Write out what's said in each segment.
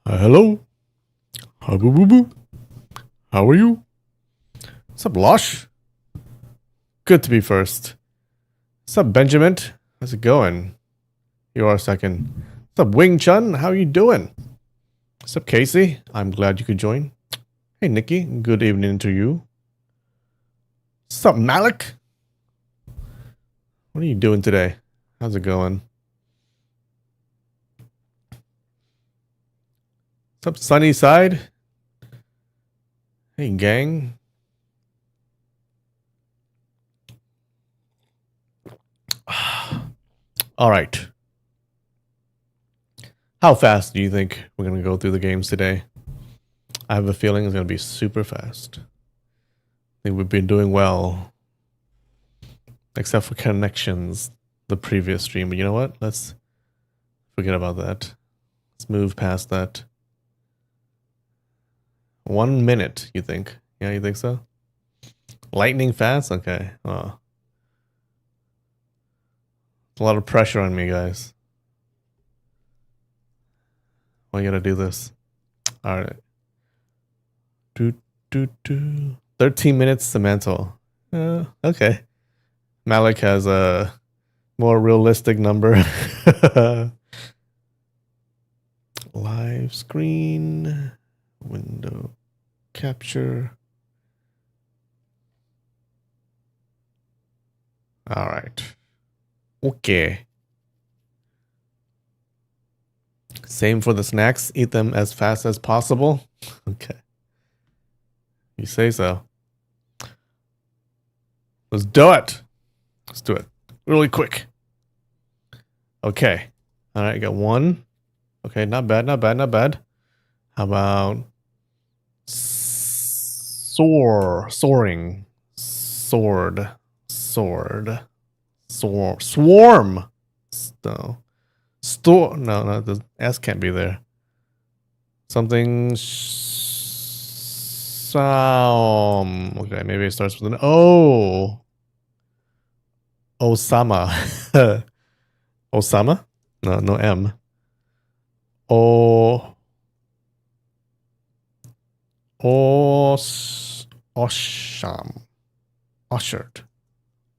Hello. Boo boo boo. How are you? What's up, Losh? Good to be first. What's up, Benjamin? How's it going? You are second. What's up, Wing Chun? How are you doing? What's up, Casey? I'm glad you could join. Hey, Nikki. Good evening to you. What's up, Malik? What are you doing today? How's it going? What's up, Sunnyside? Hey, gang. All right. How fast do you think we're going to go through the games today? I have a feeling it's going to be super fast. I think we've been doing well. Except for connections the previous stream. But you know what? Let's forget about that. Let's move past that. 1 minute, you think? Yeah, you think so? Lightning fast? Okay. Oh. A lot of pressure on me, guys. Well, you gotta do this. Alright. 13 minutes Samantha. Okay. Malik has a more realistic number. Live screen. Window capture. All right. Okay. Same for the snacks. Eat them as fast as possible. Okay. You say so. Let's do it. Let's do it. Really quick. Okay. All right. Got one. Okay. Not bad. Not bad. Not bad. How about soaring, sword, swarm, no, no, the S can't be there. Something, okay, maybe it starts with an O. Osama, Osama, no M. Osham. Oxford.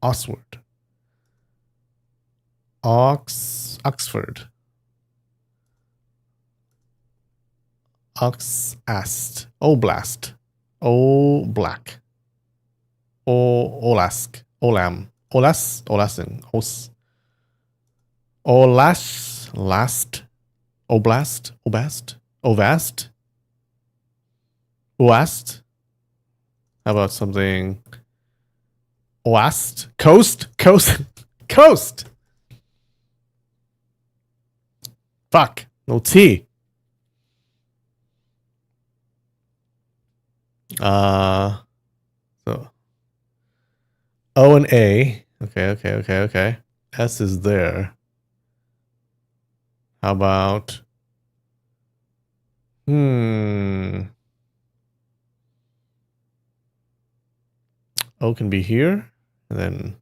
Oxford. Oxast. Oblast. Black. Olask. Olam. Olasin. Last. Oblast. Ovast. Oast. How about something? Oast? Coast? Coast! Fuck. No T. So O and A. Okay. S is there. How about O can be here, and then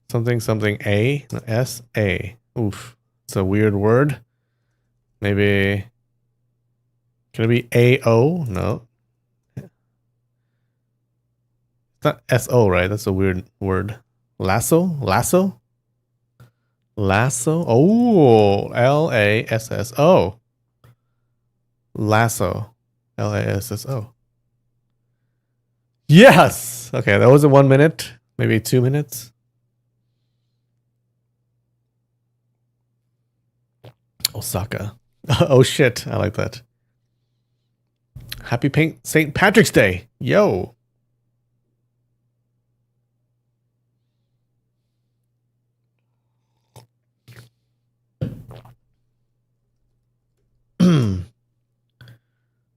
something A, S A. Oof, it's a weird word. Maybe can it be A O? No, it's not S O, right? That's a weird word. Lasso. Oh, LASSO. Lasso. LASSO. Yes. Okay, that was a 1 minute, maybe 2 minutes. Osaka. Oh shit, I like that. Happy St. Patrick's Day. Yo.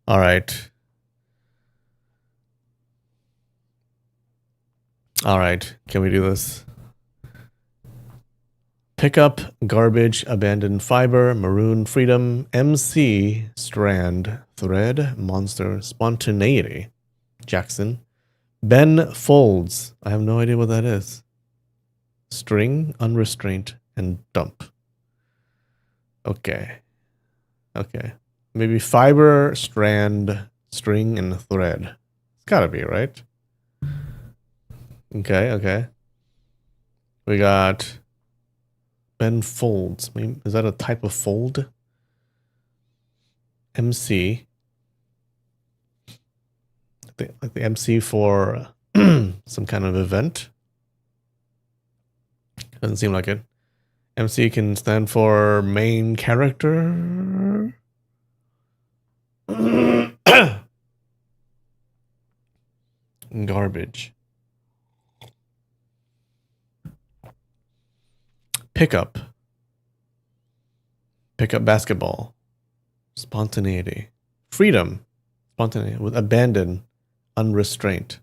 All right. All right. Can we do this? Pick up, garbage, abandoned fiber, maroon, freedom, MC, strand, thread, monster, spontaneity. Jackson. Ben folds. I have no idea what that is. String, unrestraint, and dump. Okay. Okay. Maybe fiber, strand, string, and thread. It's gotta be, right? Okay, okay. We got bend folds. Is that a type of fold? MC. Like the MC for some kind of event. Doesn't seem like it. MC can stand for main character. Garbage. Pickup. Pickup basketball. Spontaneity. Freedom. Spontaneity. With abandon. Unrestraint.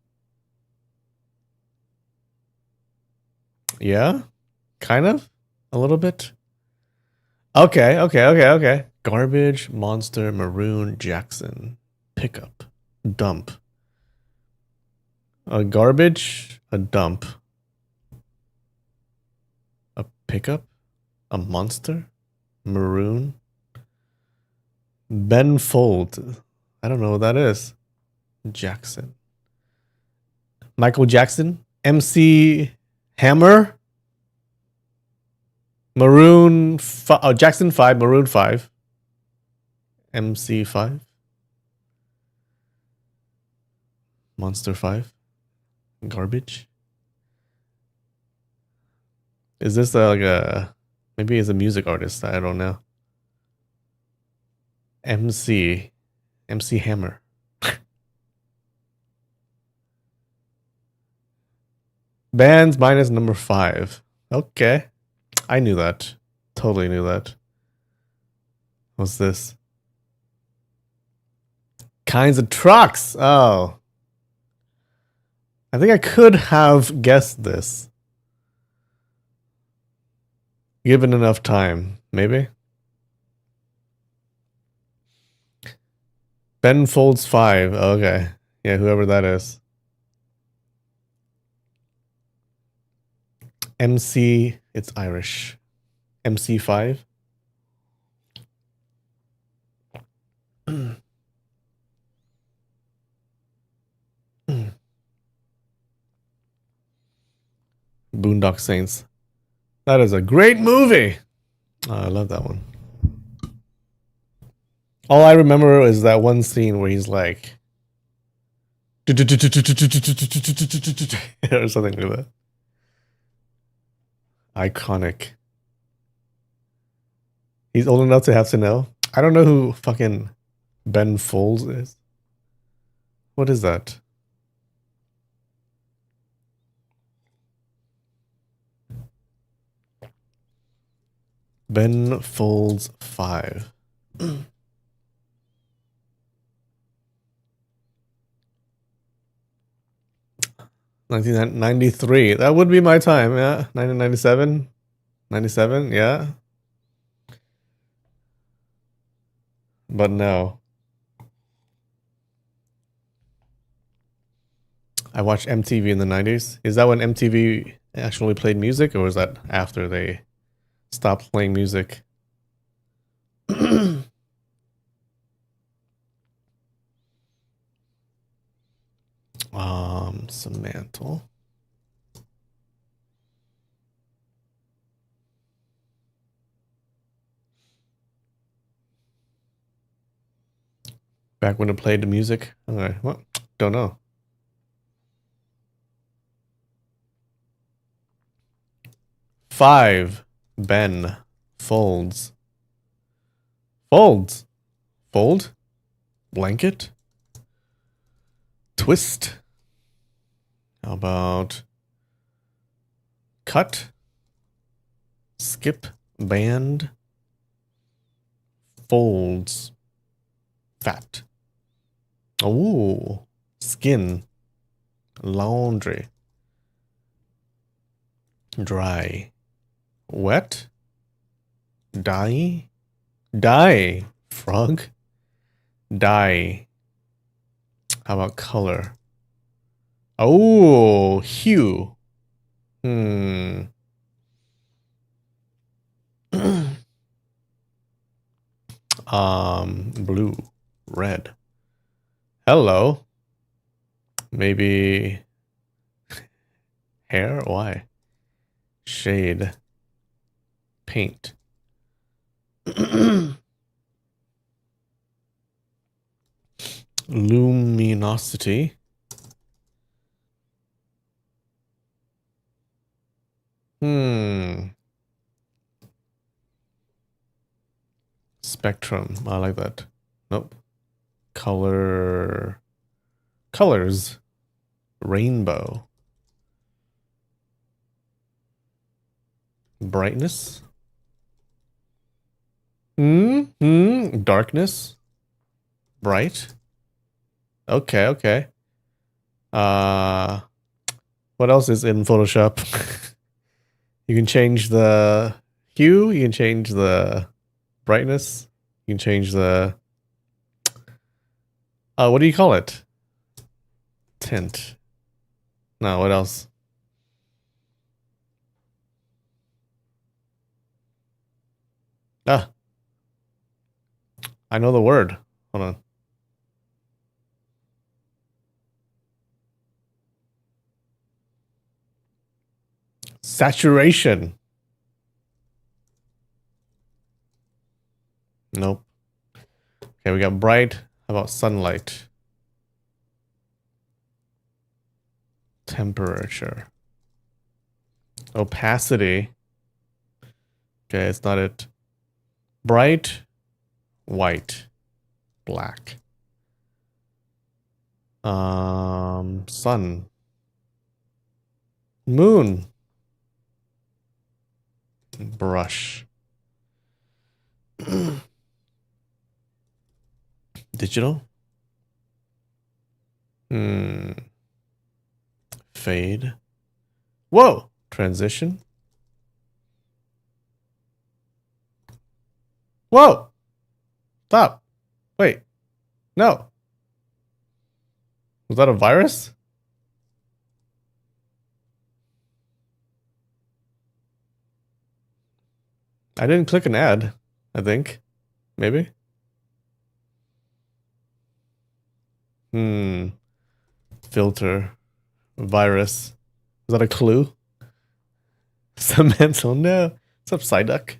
Yeah? Kind of? A little bit? Okay, okay, okay, okay. Garbage, monster, maroon, Jackson. Pickup. Dump. A garbage, a dump. A pickup, a monster, maroon. Ben Fold. I don't know what that is. Jackson. Michael Jackson. MC Hammer. Maroon. Jackson 5, Maroon 5. MC 5. Monster 5. Garbage. Is this like a... Maybe he's a music artist. I don't know. MC Hammer. Bands minus number 5. Okay. I knew that. Totally knew that. What's this? Kinds of trucks. Oh. I think I could have guessed this. Given enough time. Maybe. Ben Folds 5. Okay. Yeah, whoever that is. MC. It's Irish. MC5. Boondock Saints. That is a great movie. Oh, I love that one. All I remember is that one scene where he's like, or something like that. Iconic. He's old enough to have to know. I don't know who fucking Ben Folds is. What is that? Ben Folds 5. 1993. That would be my time, yeah. 1997. 97, yeah. But no. I watched MTV in the 90s. Is that when MTV actually played music, or was that after they stopped playing music? Samantha. Back when it played the music? Okay, well, don't know. Five. Ben. Folds. Folds. Fold. Blanket. Twist. How about cut? Skip. Band. Folds. Fat. Oh. Skin. Laundry. Dry. Wet. Dye. Dye. Frog. Dye. How about color? Oh, hue. Blue, red. Hello. Maybe hair? Why? Shade. Paint. Luminosity. Spectrum. I like that. Nope. Color. Colors. Rainbow. Brightness. Darkness. Bright. Okay, okay. What else is in Photoshop? You can change the hue, you can change the brightness, you can change the what do you call it? Tint. No, what else? Ah, I know the word. Hold on. Saturation. Nope. Okay, we got bright. How about sunlight? Temperature. Opacity. Okay, it's not it. Bright, white, black. Sun. Moon. Brush. Digital. Fade. Whoa! Transition. Whoa! Stop. Wait. No. Was that a virus? I didn't click an ad, I think. Maybe? Filter. Virus. Is that a clue? Mental? No. What's up, Psyduck?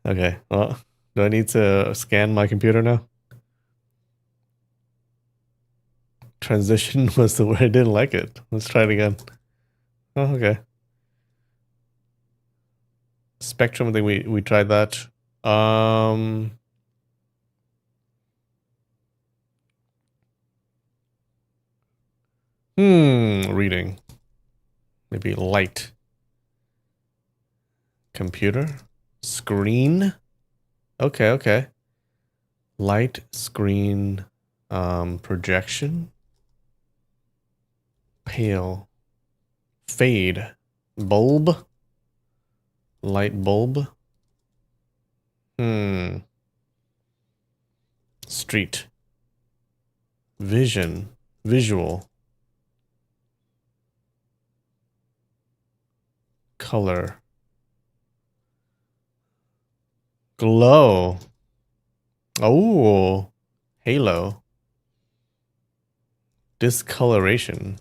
Okay, well, do I need to scan my computer now? Transition was the word. I didn't like it. Let's try it again. Oh, okay. Spectrum, I think we tried that. Reading. Maybe light. Computer. Screen. Okay, okay. Light, screen, projection. Pale. Fade. Bulb. Light bulb. Street. Vision. Visual. Color. Glow. Oh. Halo. Discoloration.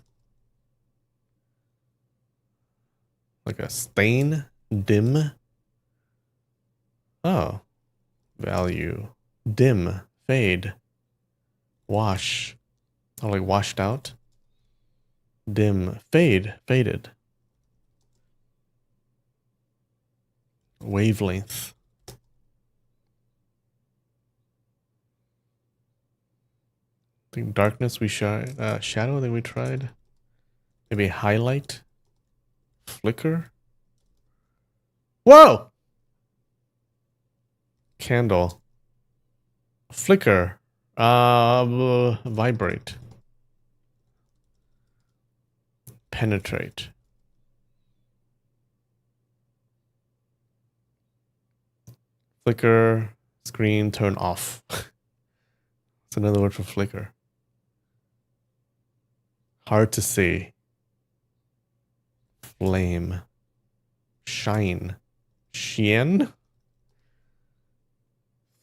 Like a stain. Dim. Oh. Value. Dim. Fade. Wash. Oh, like washed out. Dim. Fade. Faded. Wavelength. I think darkness we shadow I think we tried. Maybe highlight. Flicker. Whoa! Candle. Flicker. Vibrate. Penetrate. Flicker. Screen turn off. That's another word for flicker. Hard to see. Flame. Shine. Shien?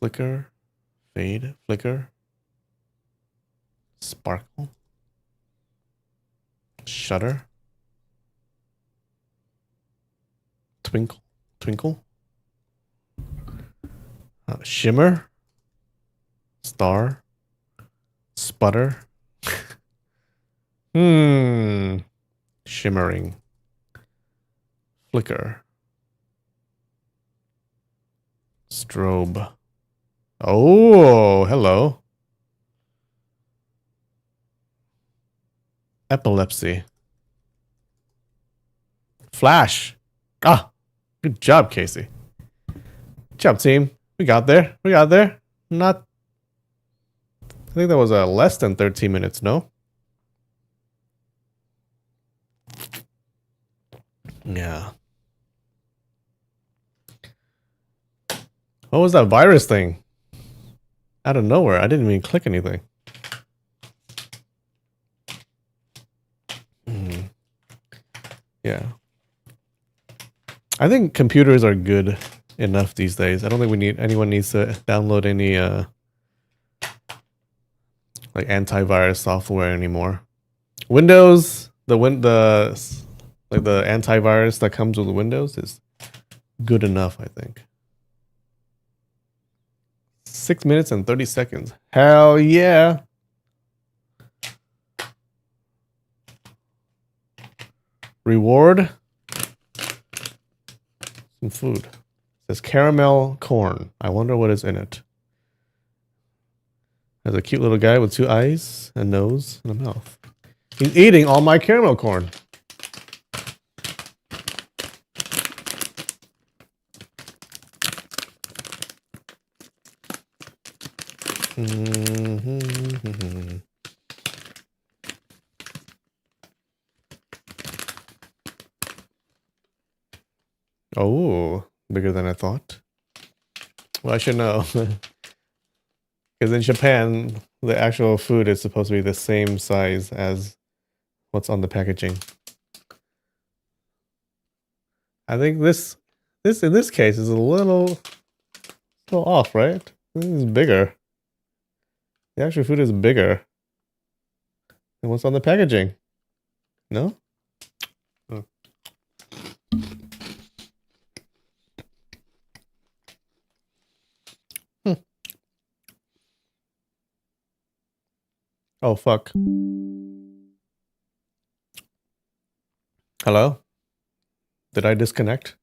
Flicker. Fade. Flicker. Sparkle. Shutter. Twinkle. Twinkle. Shimmer. Star. Sputter. Shimmering. Flicker. Strobe. Oh, hello. Epilepsy. Flash. Ah, good job, Casey. Good job, team. We got there. We got there. Not. I think that was less than 13 minutes, no? Yeah. What was that virus thing? Out of nowhere. I didn't even click anything. Yeah. I think computers are good enough these days. I don't think anyone needs to download any like antivirus software anymore. Windows, the antivirus that comes with Windows is good enough, I think. 6 minutes and 30 seconds. Hell yeah. Reward. Some food. It says caramel corn. I wonder what is in it. There's a cute little guy with 2 eyes, a nose, and a mouth. He's eating all my caramel corn. Oh, bigger than I thought. Well, I should know. Because in Japan, the actual food is supposed to be the same size as what's on the packaging. I think this in this case is a little off, right? This is bigger. The actual food is bigger than what's on the packaging. No? Oh. Oh, fuck. Hello? Did I disconnect?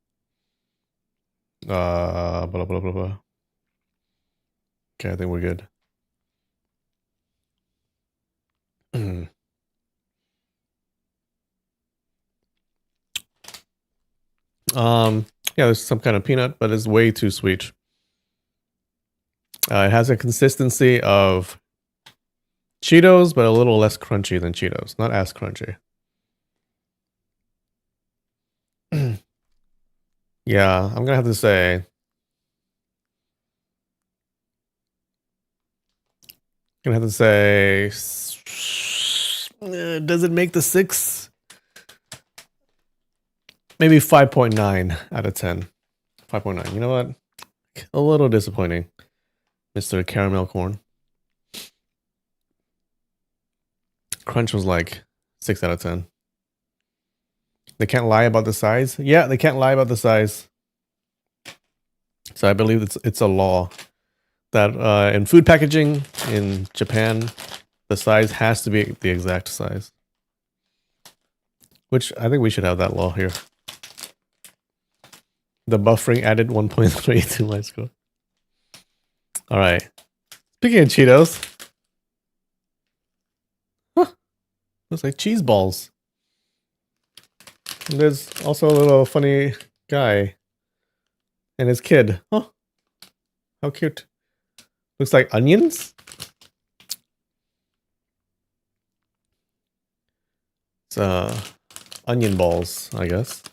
Blah, blah, blah, blah. Okay, I think we're good. Yeah, there's some kind of peanut, but it's way too sweet. It has a consistency of Cheetos, but a little less crunchy than Cheetos. Not as crunchy. Yeah, I'm gonna have to say. Does it make the 6? Maybe 5.9 out of 10. 5.9. You know what? A little disappointing, Mr. Caramel Corn. Crunch was like 6 out of 10. They can't lie about the size. Yeah, they can't lie about the size. So I believe it's a law that in food packaging in Japan, the size has to be the exact size. Which I think we should have that law here. The buffering added 1.3 to my score. All right. Speaking of Cheetos. Huh. Looks like cheese balls. And there's also a little funny guy and his kid. Oh, how cute. Looks like onions. It's onion balls, I guess.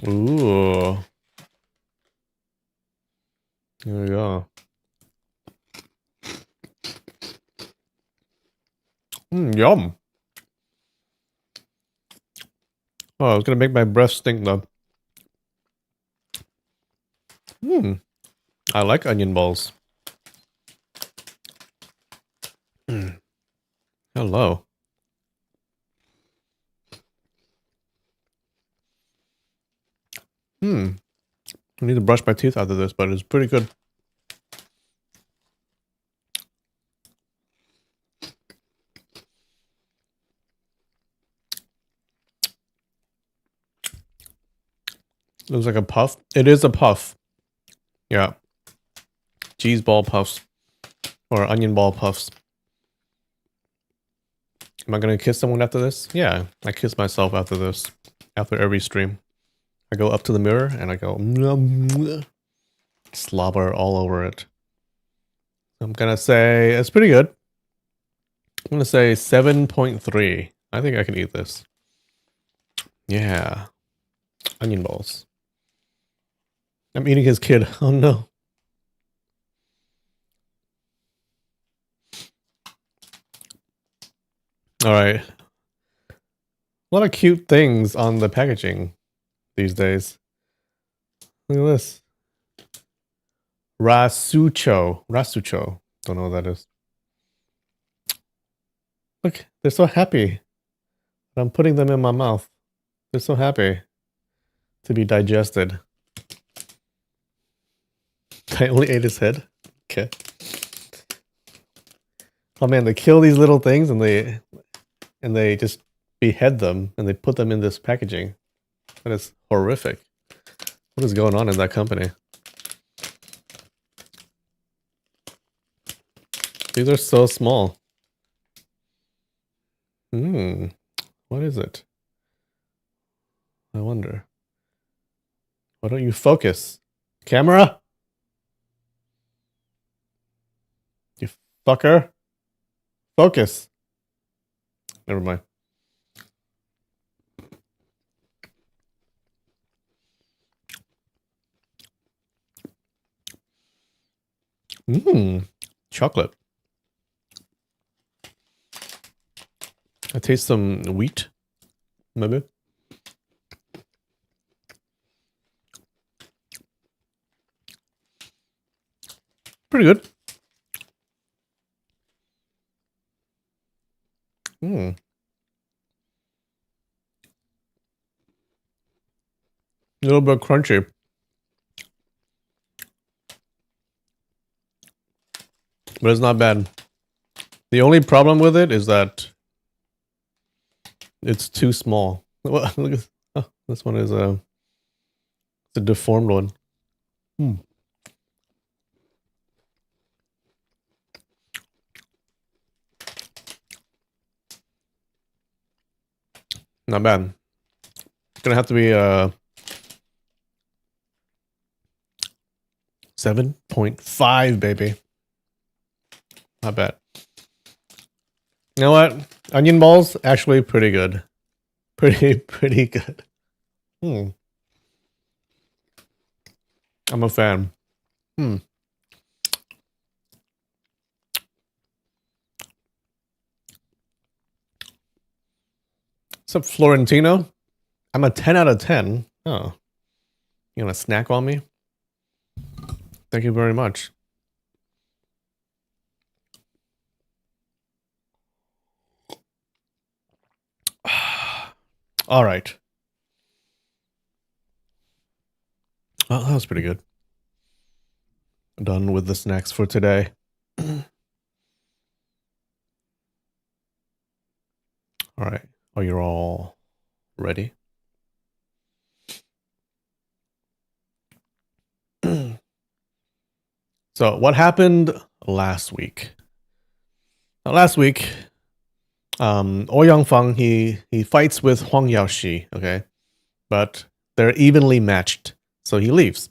Ooh. There we go. Yum. Oh, it's gonna make my breath stink though. I like onion balls. Hello. I need to brush my teeth after this, but it's pretty good. Looks like a puff. It is a puff. Yeah. Cheese ball puffs. Or onion ball puffs. Am I gonna kiss someone after this? Yeah, I kiss myself after this. After every stream. I go up to the mirror and I go slobber all over it. I'm gonna say it's pretty good. I'm gonna say 7.3. I think I can eat this. Yeah. Onion balls. I'm eating his kid. Oh no. Alright. A lot of cute things on the packaging these days. Look at this. Rasucho. Rasucho. Don't know what that is. Look, they're so happy. I'm putting them in my mouth. They're so happy to be digested. I only ate his head? Okay. Oh man, they kill these little things and they just behead them and they put them in this packaging. That is horrific. What is going on in that company? These are so small. What is it? I wonder. Why don't you focus? Camera? You fucker. Focus. Never mind. Chocolate. I taste some wheat. Maybe. Pretty good. A little bit crunchy. But it's not bad. The only problem with it is that it's too small. Look at this one is it's a deformed one. Not bad. It's gonna have to be 7.5, baby. Not bad. You know what? Onion balls, actually pretty good. Pretty good. I'm a fan. What's up, Florentino? I'm a 10 out of 10. Oh. You gonna snack on me? Thank you very much. All right. Oh, that was pretty good. Done with the snacks for today. All right. Are you all ready? So, what happened last week? Last week, Ouyang Fang, he fights with Huang Yaoshi, okay? But they're evenly matched, so he leaves.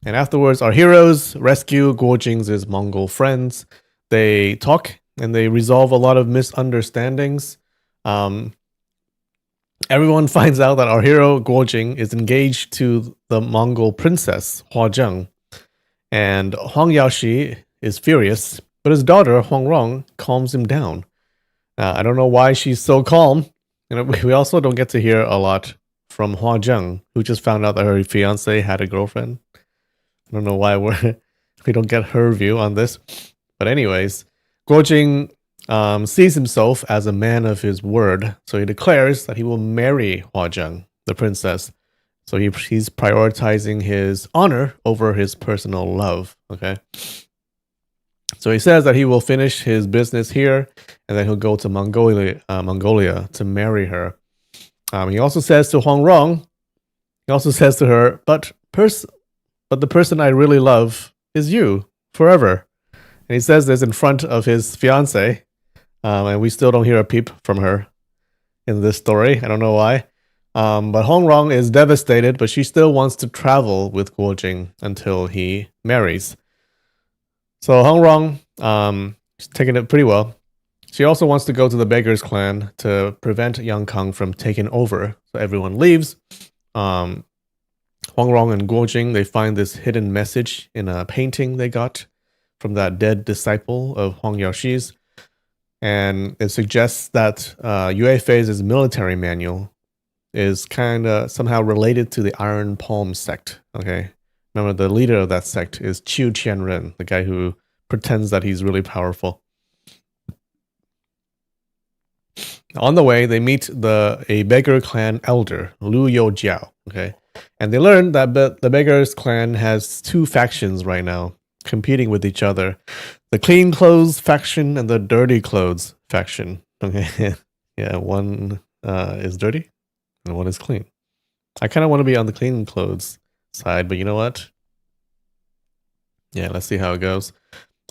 And afterwards, our heroes rescue Guo Jing's Mongol friends. They talk and they resolve a lot of misunderstandings. Everyone finds out that our hero Guo Jing is engaged to the Mongol princess Hua Zheng. And Huang Yaoshi is furious, but his daughter Huang Rong calms him down. I don't know why she's so calm. We also don't get to hear a lot from Hua Zheng, who just found out that her fiance had a girlfriend. I don't know why we don't get her view on this. But anyways, Guo Jing sees himself as a man of his word, so he declares that he will marry Hua Zheng, the princess. So he's prioritizing his honor over his personal love. Okay. So he says that he will finish his business here, and then he'll go to Mongolia to marry her. He also says to Huang Rong, he also says to her, but the person I really love is you forever. And he says this in front of his fiance, and we still don't hear a peep from her in this story. I don't know why. But Hong Rong is devastated, but she still wants to travel with Guo Jing until he marries. So Hong Rong, she's taking it pretty well. She also wants to go to the Beggars Clan to prevent Yang Kang from taking over. So everyone leaves. Huang Rong and Guo Jing, they find this hidden message in a painting they got from that dead disciple of Huang Yaoshi's. And it suggests that Yue Fei's military manual is kind of somehow related to the Iron Palm sect. Okay. Remember, the leader of that sect is Qiu Qianren, the guy who pretends that he's really powerful. On the way, they meet a beggar clan elder, Lu Youjiao. Okay. And they learn that the Beggars clan has two factions right now, competing with each other. The clean clothes faction and the dirty clothes faction. Okay. Yeah, one is dirty and one is clean. I kind of want to be on the clean clothes side, but you know what? Yeah, let's see how it goes.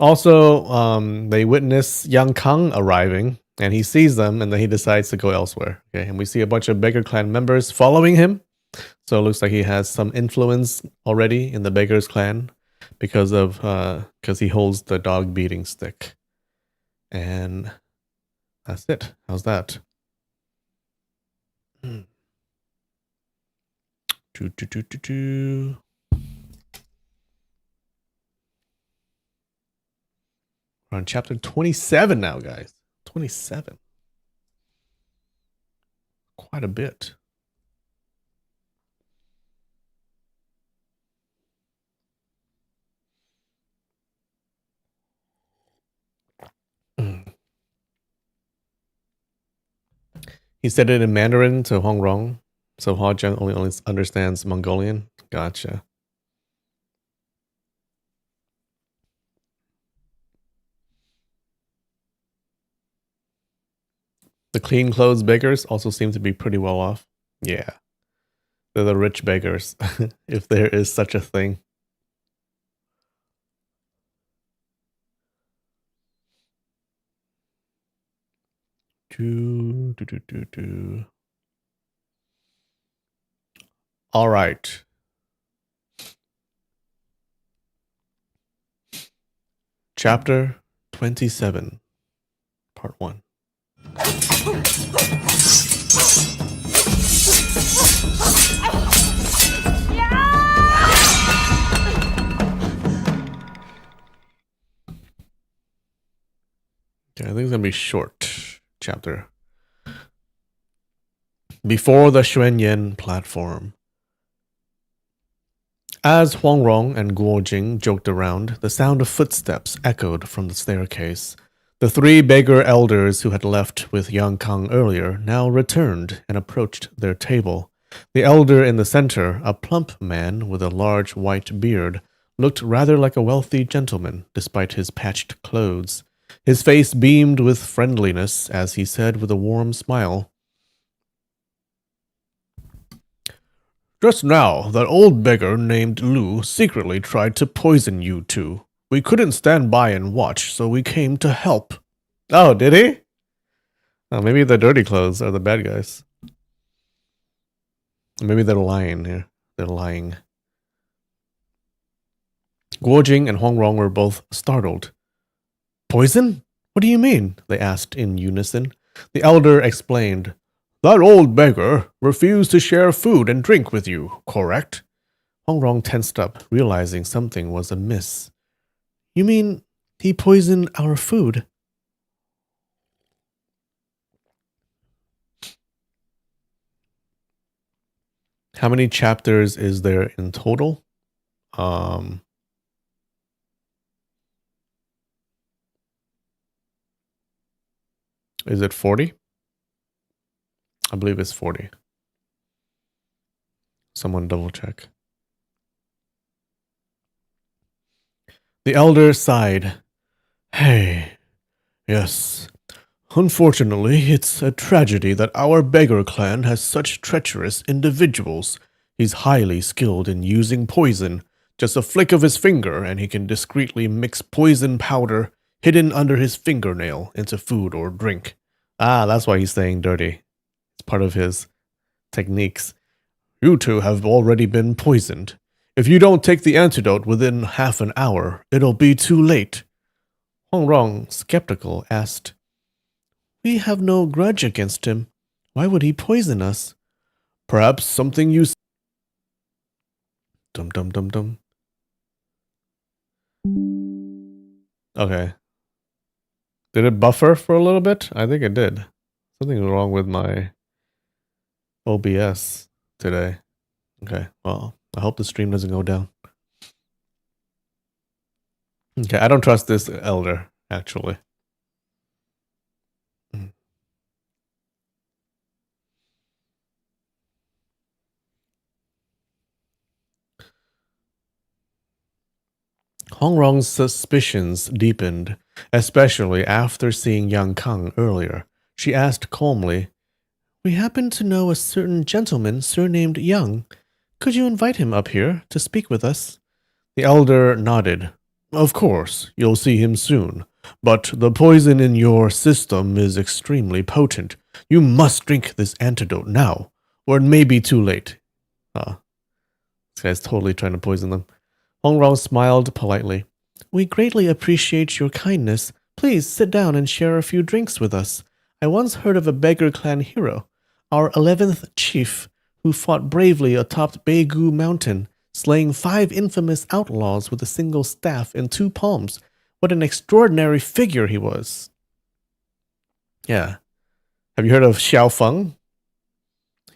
Also, they witness Yang Kang arriving, and he sees them, and then he decides to go elsewhere. Okay, and we see a bunch of Beggar Clan members following him. So it looks like he has some influence already in the Beggars Clan because he holds the dog beating stick. And that's it. How's that? We're on chapter 27 now, guys. 27. Quite a bit. He said it in Mandarin to Hong Rong, so Hua Zheng only understands Mongolian. Gotcha. The clean clothes beggars also seem to be pretty well off. Yeah. They're the rich beggars, if there is such a thing. All right. Chapter 27, Part 1. Okay, I think it's gonna be short chapter. Before the Xuanyan platform. As Huang Rong and Guo Jing joked around, the sound of footsteps echoed from the staircase. The three beggar elders who had left with Yang Kang earlier now returned and approached their table. The elder in the center, a plump man with a large white beard, looked rather like a wealthy gentleman despite his patched clothes. His face beamed with friendliness as he said with a warm smile, "Just now, that old beggar named Lu secretly tried to poison you two. We couldn't stand by and watch, so we came to help." Oh, did he? Oh, maybe the dirty clothes are the bad guys. Maybe they're lying here. They're lying. Guo Jing and Hong Rong were both startled. "Poison? What do you mean?" they asked in unison. The elder explained, "That old beggar refused to share food and drink with you, correct?" Hong Rong tensed up, realizing something was amiss. "You mean he poisoned our food?" How many chapters is there in total? Um, is it 40? I believe it's 40. Someone double check. The elder sighed. Hey, yes. Unfortunately, it's a tragedy that our beggar clan has such treacherous individuals. He's highly skilled in using poison. Just a flick of his finger, and he can discreetly mix poison powder hidden under his fingernail into food or drink. Ah, that's why he's staying dirty. It's part of his techniques. You two have already been poisoned. If you don't take the antidote within half an hour, it'll be too late. Hong Rong, skeptical, asked, We have no grudge against him. Why would he poison us? Perhaps something you... Dum dum dum dum. Okay. Did it buffer for a little bit? I think it did. Something wrong with my OBS today. Okay, well, I hope the stream doesn't go down. Okay, I don't trust this elder, actually. Hong Rong's suspicions deepened, especially after seeing Yang Kang earlier. She asked calmly, We happen to know a certain gentleman surnamed Yang. Could you invite him up here to speak with us? The elder nodded. Of course, you'll see him soon. But the poison in your system is extremely potent. You must drink this antidote now, or it may be too late. Ah, this guy's totally trying to poison them. Hong Rong smiled politely. We greatly appreciate your kindness. Please sit down and share a few drinks with us. I once heard of a beggar clan hero, our 11th chief, who fought bravely atop Beigou Mountain, slaying 5 infamous outlaws with a single staff and 2 palms. What an extraordinary figure he was. Yeah. Have you heard of Xiao Feng?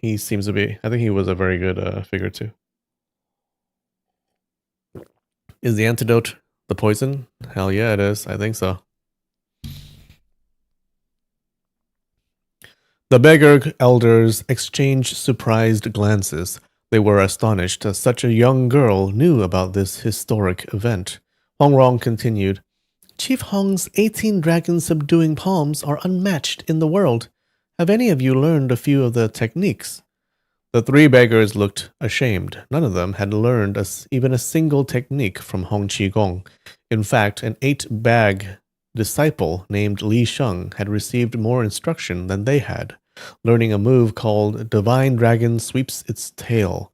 He seems to be. I think he was a very good figure too. Is the antidote the poison? Hell yeah, it is. I think so. The beggar elders exchanged surprised glances. They were astonished that such a young girl knew about this historic event. Hong Rong continued, Chief Hong's 18 dragon-subduing palms are unmatched in the world. Have any of you learned a few of the techniques? The 3 beggars looked ashamed. None of them had learned even a single technique from Hong Qigong. In fact, an 8-bag disciple named Li Sheng had received more instruction than they had, learning a move called Divine Dragon Sweeps Its Tail.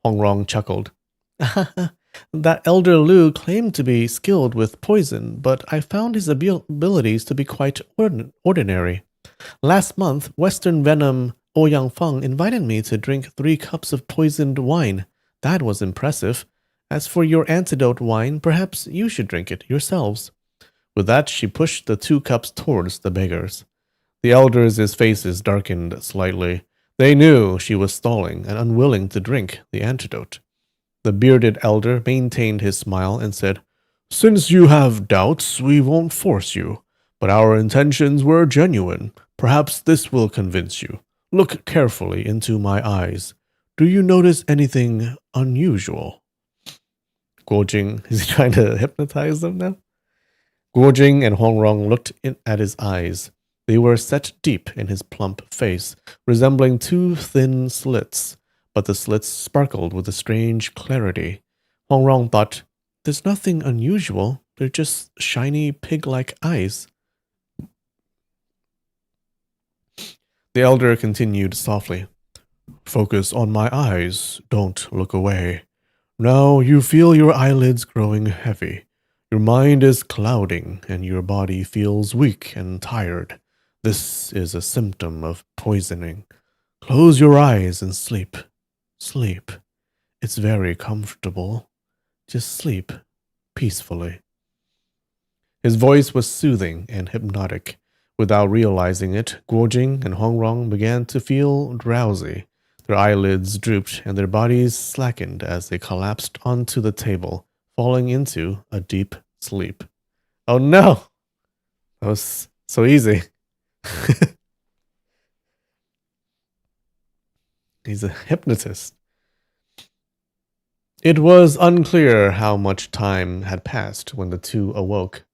Hong Rong chuckled. That Elder Lu claimed to be skilled with poison, but I found his abilities to be quite ordinary. Last month, Western Venom Ouyang Feng invited me to drink 3 cups of poisoned wine. That was impressive. As for your antidote wine, perhaps you should drink it yourselves. With that, she pushed the 2 cups towards the beggars. The elders' faces darkened slightly. They knew she was stalling and unwilling to drink the antidote. The bearded elder maintained his smile and said, Since you have doubts, we won't force you. But our intentions were genuine. Perhaps this will convince you. Look carefully into my eyes. Do you notice anything unusual? Guo Jing, is he trying to hypnotize them now? Guo Jing and Hong Rong looked at his eyes. They were set deep in his plump face, resembling 2 thin slits, but the slits sparkled with a strange clarity. Hong Rong thought, There's nothing unusual. They're just shiny pig-like eyes. The elder continued softly. Focus on my eyes. Don't look away. Now you feel your eyelids growing heavy. Your mind is clouding, and your body feels weak and tired. This is a symptom of poisoning. Close your eyes and sleep. Sleep. It's very comfortable. Just sleep peacefully. His voice was soothing and hypnotic. Without realizing it, Guo Jing and Hong Rong began to feel drowsy. Their eyelids drooped and their bodies slackened as they collapsed onto the table, falling into a deep sleep. Oh no! That was so easy. He's a hypnotist. It was unclear how much time had passed when the two awoke.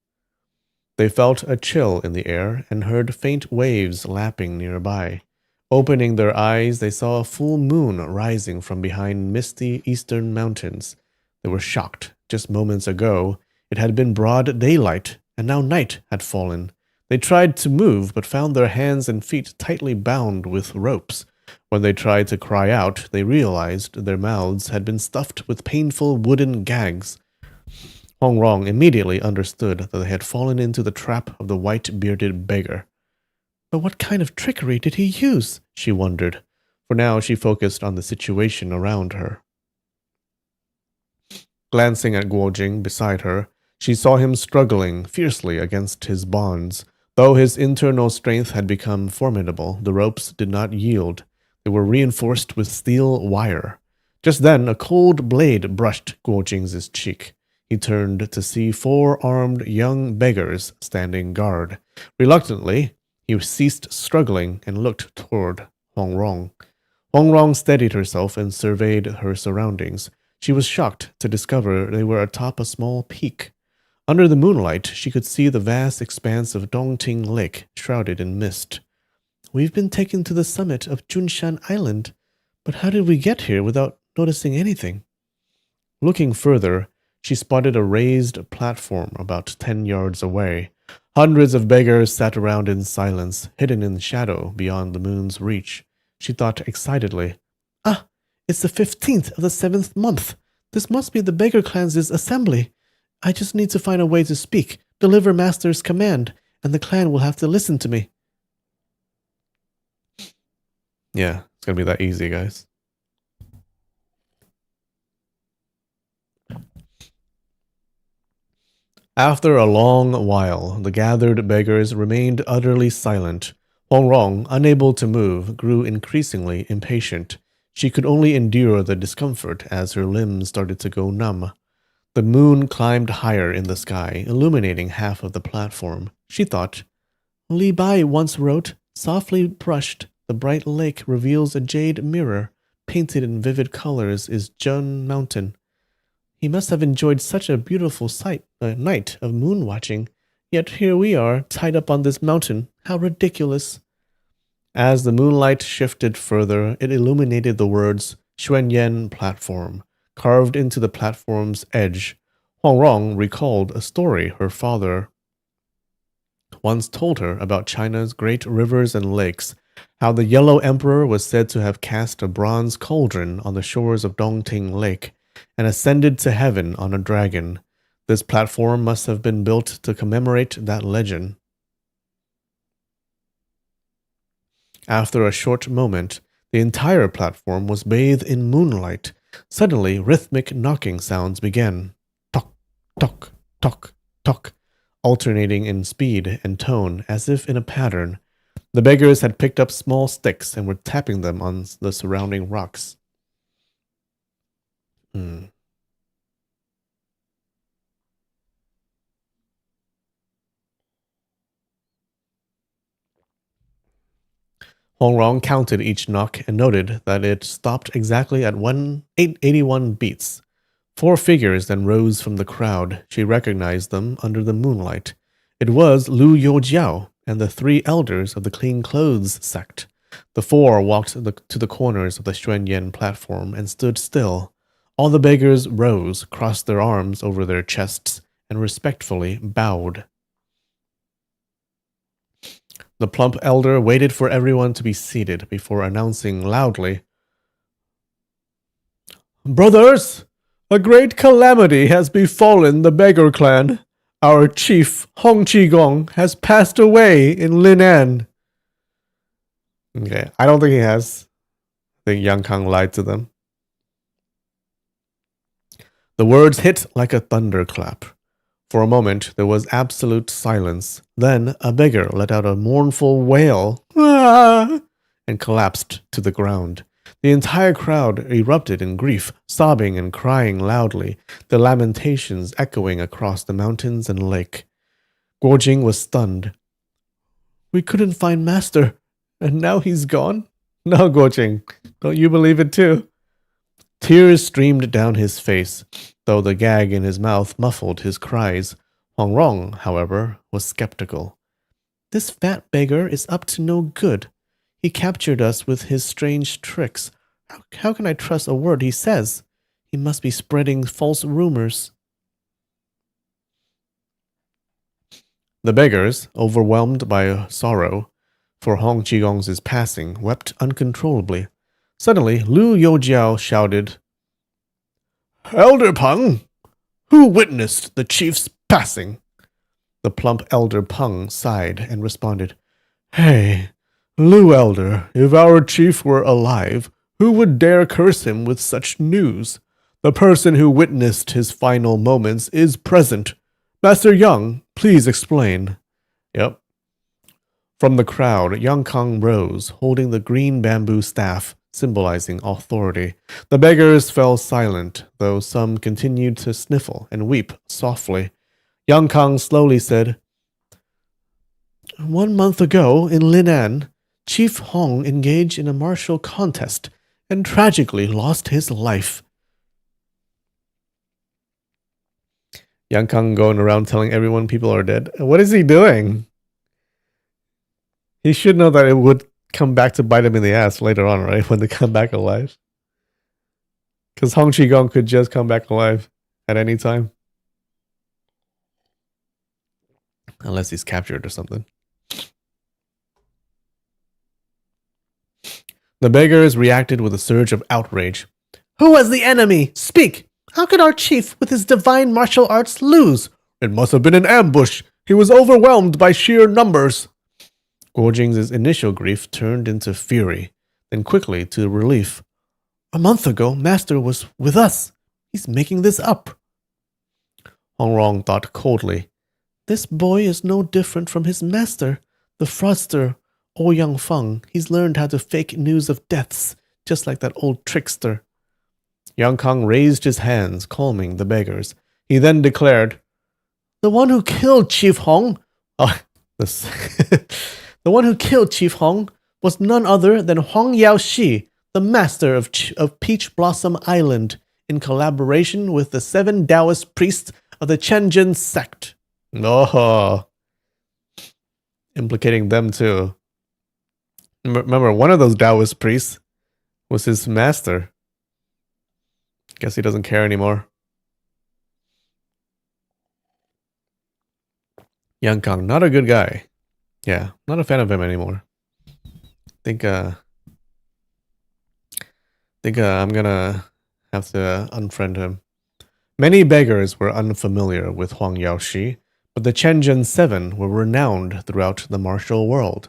They felt a chill in the air and heard faint waves lapping nearby. Opening their eyes, they saw a full moon rising from behind misty eastern mountains. They were shocked. Just moments ago, it had been broad daylight, and now night had fallen. They tried to move, but found their hands and feet tightly bound with ropes. When they tried to cry out, they realized their mouths had been stuffed with painful wooden gags. Hong Rong immediately understood that they had fallen into the trap of the white-bearded beggar. But what kind of trickery did he use? She wondered. For now she focused on the situation around her. Glancing at Guo Jing beside her, she saw him struggling fiercely against his bonds. Though his internal strength had become formidable, the ropes did not yield. They were reinforced with steel wire. Just then, a cold blade brushed Guo Jing's cheek. He turned to see 4 armed young beggars standing guard. Reluctantly, he ceased struggling and looked toward Hong Rong. Hong Rong steadied herself and surveyed her surroundings. She was shocked to discover they were atop a small peak. Under the moonlight, she could see the vast expanse of Dongting Lake, shrouded in mist. We've been taken to the summit of Junshan Island, but how did we get here without noticing anything? Looking further, she spotted a raised platform about 10 yards away. Hundreds of beggars sat around in silence, hidden in shadow beyond the moon's reach. She thought excitedly, "Ah, it's the 15th of the 7th month. This must be the beggar clan's assembly. I just need to find a way to speak, deliver Master's command, and the clan will have to listen to me." Yeah, it's gonna be that easy, guys. After a long while, the gathered beggars remained utterly silent. Hong Rong, unable to move, grew increasingly impatient. She could only endure the discomfort as her limbs started to go numb. The moon climbed higher in the sky, illuminating half of the platform. She thought, Li Bai once wrote, "Softly brushed, the bright lake reveals a jade mirror. Painted in vivid colors is Jun Mountain." He must have enjoyed such a beautiful night of moon watching. Yet here we are, tied up on this mountain. How ridiculous. As the moonlight shifted further, it illuminated the words Xuanyan Platform, carved into the platform's edge. Hong Rong recalled a story her father once told her about China's great rivers and lakes, how the Yellow Emperor was said to have cast a bronze cauldron on the shores of Dongting Lake and ascended to heaven on a dragon. This platform must have been built to commemorate that legend. After a short moment, the entire platform was bathed in moonlight. Suddenly, rhythmic knocking sounds began. Tock, tock, tock, tock, alternating in speed and tone as if in a pattern. The beggars had picked up small sticks and were tapping them on the surrounding rocks. Hong Rong counted each knock and noted that it stopped exactly at 881 beats. 4 figures then rose from the crowd. She recognized them under the moonlight. It was Lu Youjiao and the 3 elders of the Clean Clothes sect. The 4 walked to the corners of the Xuanyan platform and stood still. All the beggars rose, crossed their arms over their chests, and respectfully bowed. The plump elder waited for everyone to be seated before announcing loudly, "Brothers, a great calamity has befallen the beggar clan. Our chief, Hong Qigong, has passed away in Linan." Okay, I don't think he has. I think Yang Kang lied to them. The words hit like a thunderclap. For a moment, there was absolute silence. Then a beggar let out a mournful wail, "Ah!" and collapsed to the ground. The entire crowd erupted in grief, sobbing and crying loudly, the lamentations echoing across the mountains and lake. Guo Jing was stunned. We couldn't find Master, and now he's gone? No, Guo Jing, don't you believe it too? Tears streamed down his face, though the gag in his mouth muffled his cries. Huang Rong, however, was skeptical. This fat beggar is up to no good. He captured us with his strange tricks. How can I trust a word he says? He must be spreading false rumors. The beggars, overwhelmed by sorrow for Hong Qigong's passing, wept uncontrollably. Suddenly, Lu Youjiao shouted, Elder Peng, who witnessed the chief's passing? The plump Elder Peng sighed and responded, Hey, Lu Elder, if our chief were alive, who would dare curse him with such news? The person who witnessed his final moments is present. Master Yang, please explain. Yep. From the crowd, Yang Kang rose, holding the green bamboo staff, symbolizing authority. The beggars fell silent, though some continued to sniffle and weep softly. Yang Kang slowly said, 1 month ago, in Linan, Chief Hong engaged in a martial contest and tragically lost his life. Yang Kang going around telling everyone people are dead. What is he doing? He should know that it would come back to bite him in the ass later on, right? When they come back alive. Because Hong Qigong could just come back alive at any time. Unless he's captured or something. The beggars reacted with a surge of outrage. Who was the enemy? Speak! How could our chief with his divine martial arts lose? It must have been an ambush. He was overwhelmed by sheer numbers. Guo Jing's initial grief turned into fury, then quickly to relief. A month ago, Master was with us. He's making this up. Hong Rong thought coldly. This boy is no different from his master, the fraudster, Ouyang Feng. He's learned how to fake news of deaths, just like that old trickster. Yang Kang raised his hands, calming the beggars. He then declared, The one who killed Chief Hong... The one who killed Chief Hong was none other than Huang Yaoxi, the master of Peach Blossom Island, in collaboration with the 7 Taoist priests of the Chenjin sect. Oh, implicating them too. Remember, one of those Taoist priests was his master. Guess he doesn't care anymore. Yang Kang, not a good guy. Yeah, not a fan of him anymore. Think I'm gonna have to unfriend him. Many beggars were unfamiliar with Huang Yaoxi, but the Chenjin 7 were renowned throughout the martial world.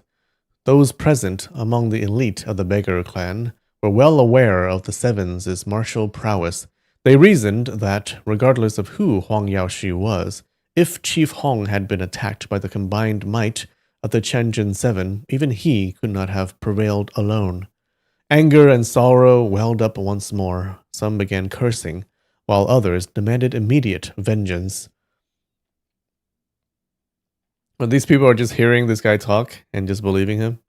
Those present among the elite of the beggar clan were well aware of the Seven's martial prowess. They reasoned that, regardless of who Huang Yaoxi was, if Chief Hong had been attacked by the combined might of the Chenjin 7, even he could not have prevailed alone. Anger and sorrow welled up once more. Some began cursing, while others demanded immediate vengeance. But these people are just hearing this guy talk and just believing him.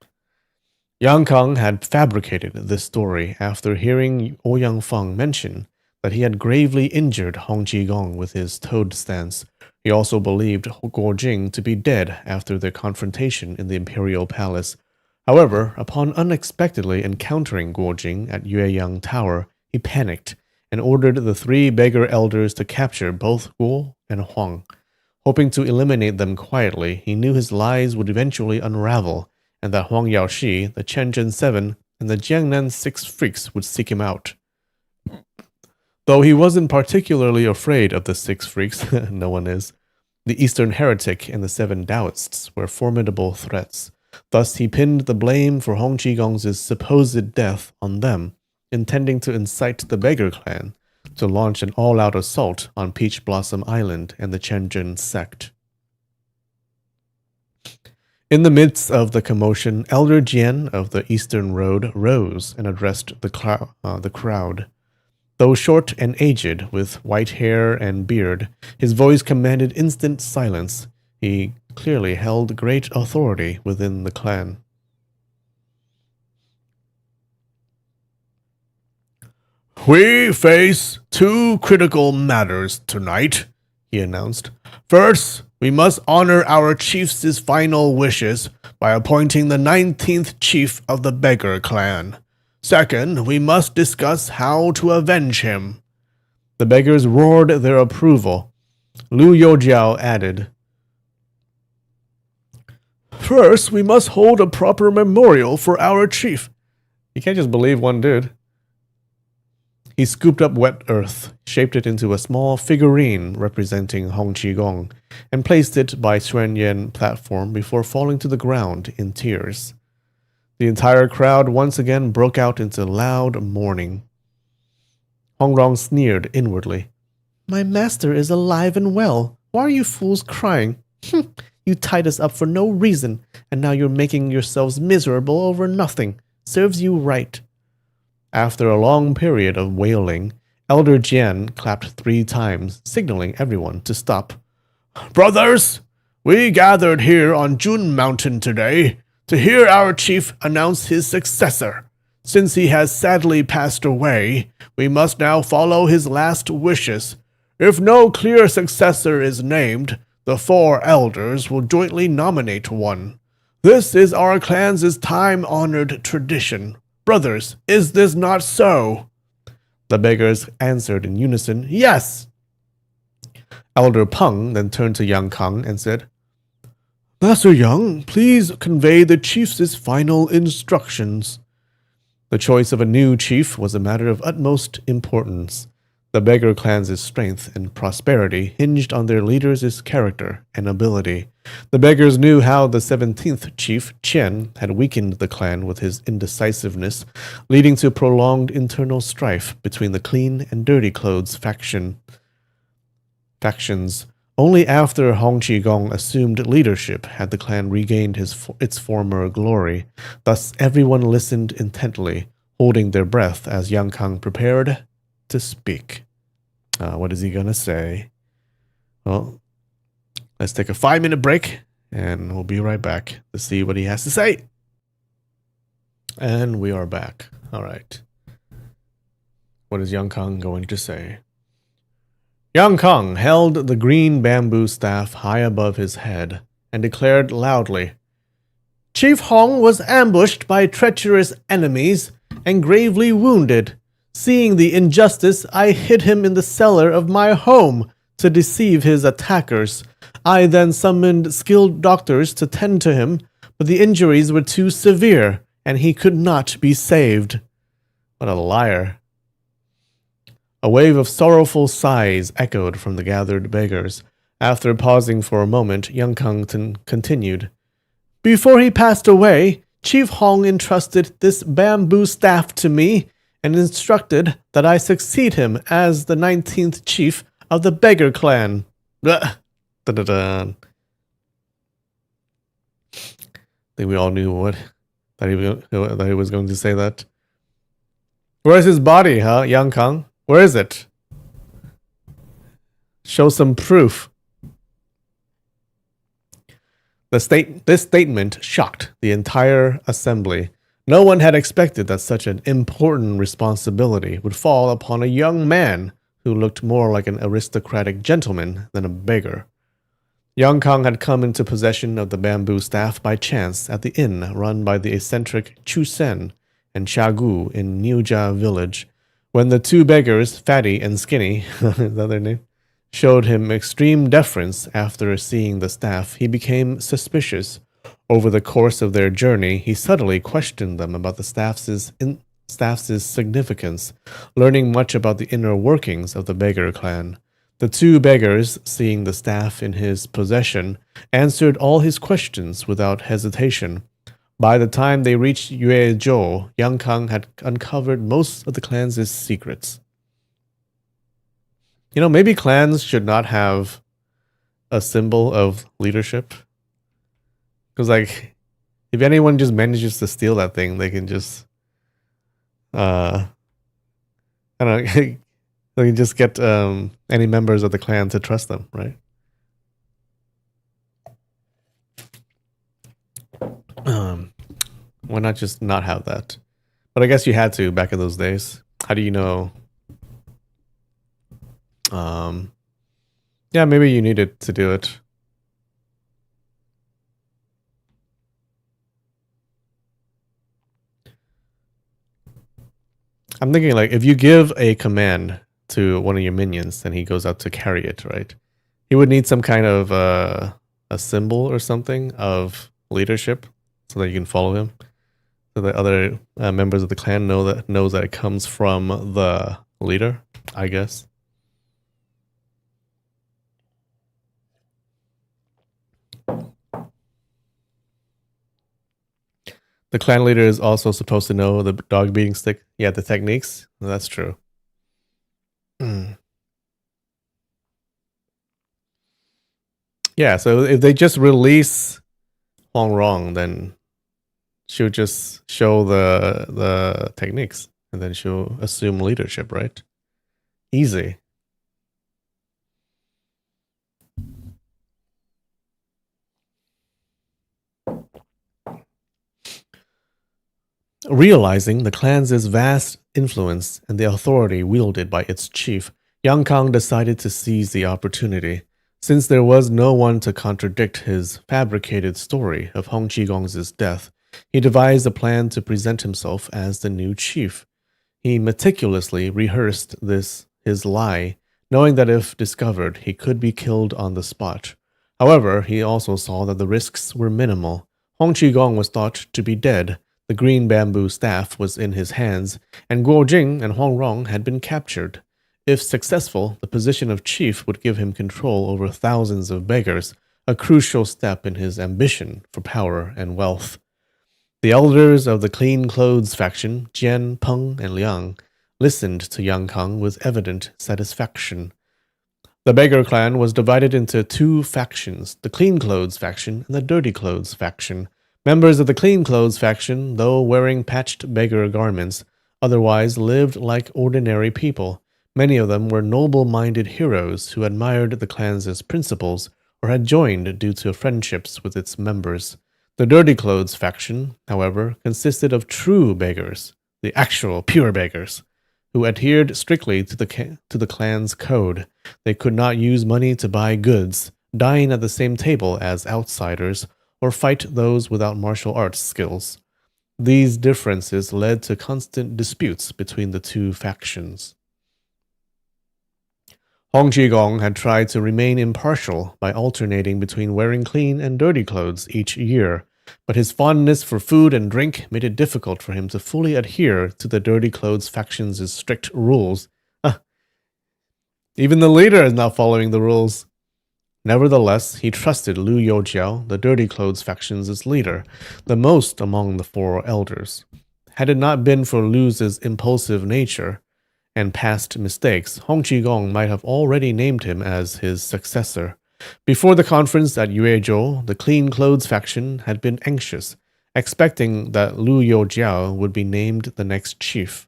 Yang Kang had fabricated this story after hearing Ouyang Feng mention that he had gravely injured Hong Qigong with his toad stance. He also believed Guo Jing to be dead after their confrontation in the imperial palace. However, upon unexpectedly encountering Guo Jing at Yueyang Tower, he panicked and ordered the 3 beggar elders to capture both Guo and Huang. Hoping to eliminate them quietly, he knew his lies would eventually unravel, and that Huang Yaoxi, the Chenjin 7, and the Jiangnan 6 freaks would seek him out. Though he wasn't particularly afraid of the 6 freaks, no one is, the Eastern Heretic and the 7 Taoists were formidable threats. Thus he pinned the blame for Hong Qigong's supposed death on them, intending to incite the beggar clan to launch an all-out assault on Peach Blossom Island and the Chenjin sect. In the midst of the commotion, Elder Jian of the Eastern Road rose and addressed the crowd. Though short and aged, with white hair and beard, his voice commanded instant silence. He clearly held great authority within the clan. We face two critical matters tonight, he announced. First, we must honor our chief's final wishes by appointing the 19th chief of the beggar clan. Second, we must discuss how to avenge him. The beggars roared their approval. Lu Youjiao added, First, we must hold a proper memorial for our chief. You can't just believe one dude. He scooped up wet earth, shaped it into a small figurine representing Hong Qigong, and placed it by Xuanyan platform before falling to the ground in tears. The entire crowd once again broke out into loud mourning. Hong Rong sneered inwardly. My master is alive and well. Why are you fools crying? You tied us up for no reason, and now you're making yourselves miserable over nothing. Serves you right. After a long period of wailing, Elder Jian clapped 3 times, signaling everyone to stop. Brothers, we gathered here on Jun Mountain today to hear our chief announce his successor. Since he has sadly passed away, we must now follow his last wishes. If no clear successor is named, the 4 elders will jointly nominate one. This is our clan's time-honored tradition. Brothers, is this not so? The beggars answered in unison, Yes. Elder Peng then turned to Yang Kang and said, Master Yang, please convey the chief's final instructions. The choice of a new chief was a matter of utmost importance. The beggar clan's strength and prosperity hinged on their leader's character and ability. The beggars knew how the 17th chief, Qian, had weakened the clan with his indecisiveness, leading to prolonged internal strife between the clean and dirty clothes factions. Only after Hong Qigong assumed leadership had the clan regained its former glory. Thus everyone listened intently, holding their breath as Yang Kang prepared to speak. What is he gonna say? Well, let's take a 5-minute break, and we'll be right back to see what he has to say. And we are back. All right. What is Yang Kang going to say? Yang Kang held the green bamboo staff high above his head and declared loudly, Chief Hong was ambushed by treacherous enemies and gravely wounded. Seeing the injustice, I hid him in the cellar of my home to deceive his attackers. I then summoned skilled doctors to tend to him, but the injuries were too severe, and he could not be saved. What a liar. A wave of sorrowful sighs echoed from the gathered beggars. After pausing for a moment, Yang Kang continued. Before he passed away, Chief Hong entrusted this bamboo staff to me and instructed that I succeed him as the 19th chief of the beggar clan. I think we all knew that he was going to say that. Where's his body, huh, Yang Kang? Where is it? Show some proof. This statement shocked the entire assembly. No one had expected that such an important responsibility would fall upon a young man who looked more like an aristocratic gentleman than a beggar. Yang Kang had come into possession of the bamboo staff by chance at the inn run by the eccentric Chu Sen and Xia Gu in Niujia village. When the 2 beggars, Fatty and Skinny, is that their name, showed him extreme deference after seeing the staff, he became suspicious. Over the course of their journey, he subtly questioned them about the staff's significance, learning much about the inner workings of the beggar clan. The 2 beggars, seeing the staff in his possession, answered all his questions without hesitation. By the time they reached Yuezhou, Yang Kang had uncovered most of the clan's secrets. You know, maybe clans should not have a symbol of leadership. Because like, if anyone just manages to steal that thing, they can just, I don't know, they can just get any members of the clan to trust them, right? Why not just not have that? But I guess you had to back in those days. How do you know? Yeah, maybe you needed to do it. I'm thinking like if you give a command to one of your minions, then he goes out to carry it, right? He would need some kind of a symbol or something of leadership so that you can follow him. So that other members of the clan knows that it comes from the leader, I guess. The clan leader is also supposed to know the dog beating stick. Yeah, the techniques. That's true. Yeah, so if they just release Huang Rong, then she'll just show the techniques, and then she'll assume leadership, right? Easy. Realizing the clan's vast influence and the authority wielded by its chief, Yang Kang decided to seize the opportunity. Since there was no one to contradict his fabricated story of Hong Qigong's death, he devised a plan to present himself as the new chief. He meticulously rehearsed his lie, knowing that if discovered, he could be killed on the spot. However, he also saw that the risks were minimal. Hong Qigong was thought to be dead, the green bamboo staff was in his hands, and Guo Jing and Huang Rong had been captured. If successful, the position of chief would give him control over thousands of beggars, a crucial step in his ambition for power and wealth. The elders of the Clean Clothes faction, Jian, Peng, and Liang, listened to Yang Kang with evident satisfaction. The beggar clan was divided into two factions, the Clean Clothes faction and the Dirty Clothes faction. Members of the Clean Clothes faction, though wearing patched beggar garments, otherwise lived like ordinary people. Many of them were noble-minded heroes who admired the clan's principles or had joined due to friendships with its members. The Dirty Clothes faction, however, consisted of true beggars, the actual pure beggars, who adhered strictly to the clan's code. They could not use money to buy goods, dine at the same table as outsiders, or fight those without martial arts skills. These differences led to constant disputes between the two factions. Hong Qigong had tried to remain impartial by alternating between wearing clean and dirty clothes each year, but his fondness for food and drink made it difficult for him to fully adhere to the Dirty Clothes faction's strict rules. Even the leader is not following the rules. Nevertheless, he trusted Lu Youjiao, the Dirty Clothes faction's leader, the most among the four elders. Had it not been for Lu's impulsive nature and past mistakes, Hong Qigong might have already named him as his successor. Before the conference at Yuezhou, the Clean Clothes faction had been anxious, expecting that Lu Youjiao would be named the next chief.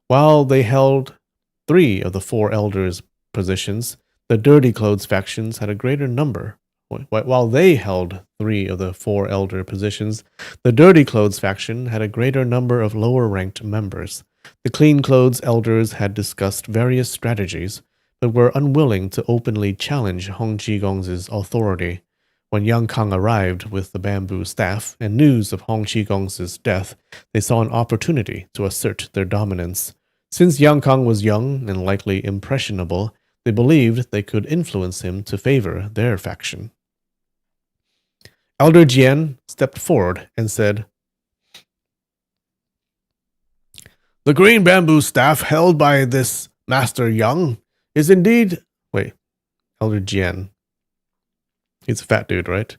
While they held 3 of the 4 elders' positions, the Dirty Clothes factions had a greater number. While they held 3 of the 4 elder positions, the Dirty Clothes faction had a greater number of lower-ranked members. The Clean Clothes elders had discussed various strategies, but were unwilling to openly challenge Hong Qigong's authority. When Yang Kang arrived with the bamboo staff and news of Hong Qigong's death, they saw an opportunity to assert their dominance. Since Yang Kang was young and likely impressionable, they believed they could influence him to favor their faction. Elder Jian stepped forward and said, "The green bamboo staff held by this Master Yang is indeed..." Wait, Elder Jian. He's a fat dude, right?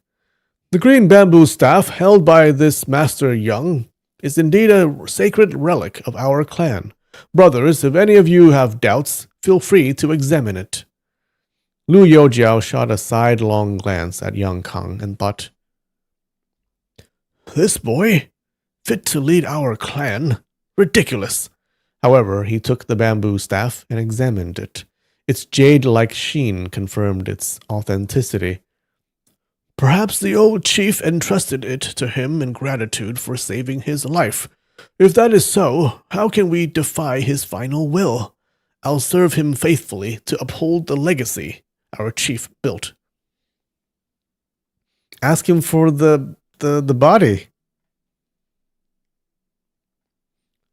"The green bamboo staff held by this Master Yang is indeed a sacred relic of our clan. Brothers, if any of you have doubts, feel free to examine it." Lu Youjiao shot a sidelong glance at Yang Kang and thought, This boy? Fit to lead our clan? Ridiculous. However, he took the bamboo staff and examined it. Its jade-like sheen confirmed its authenticity. Perhaps the old chief entrusted it to him in gratitude for saving his life. If that is so, how can we defy his final will? I'll serve him faithfully to uphold the legacy our chief built. Ask him for the body.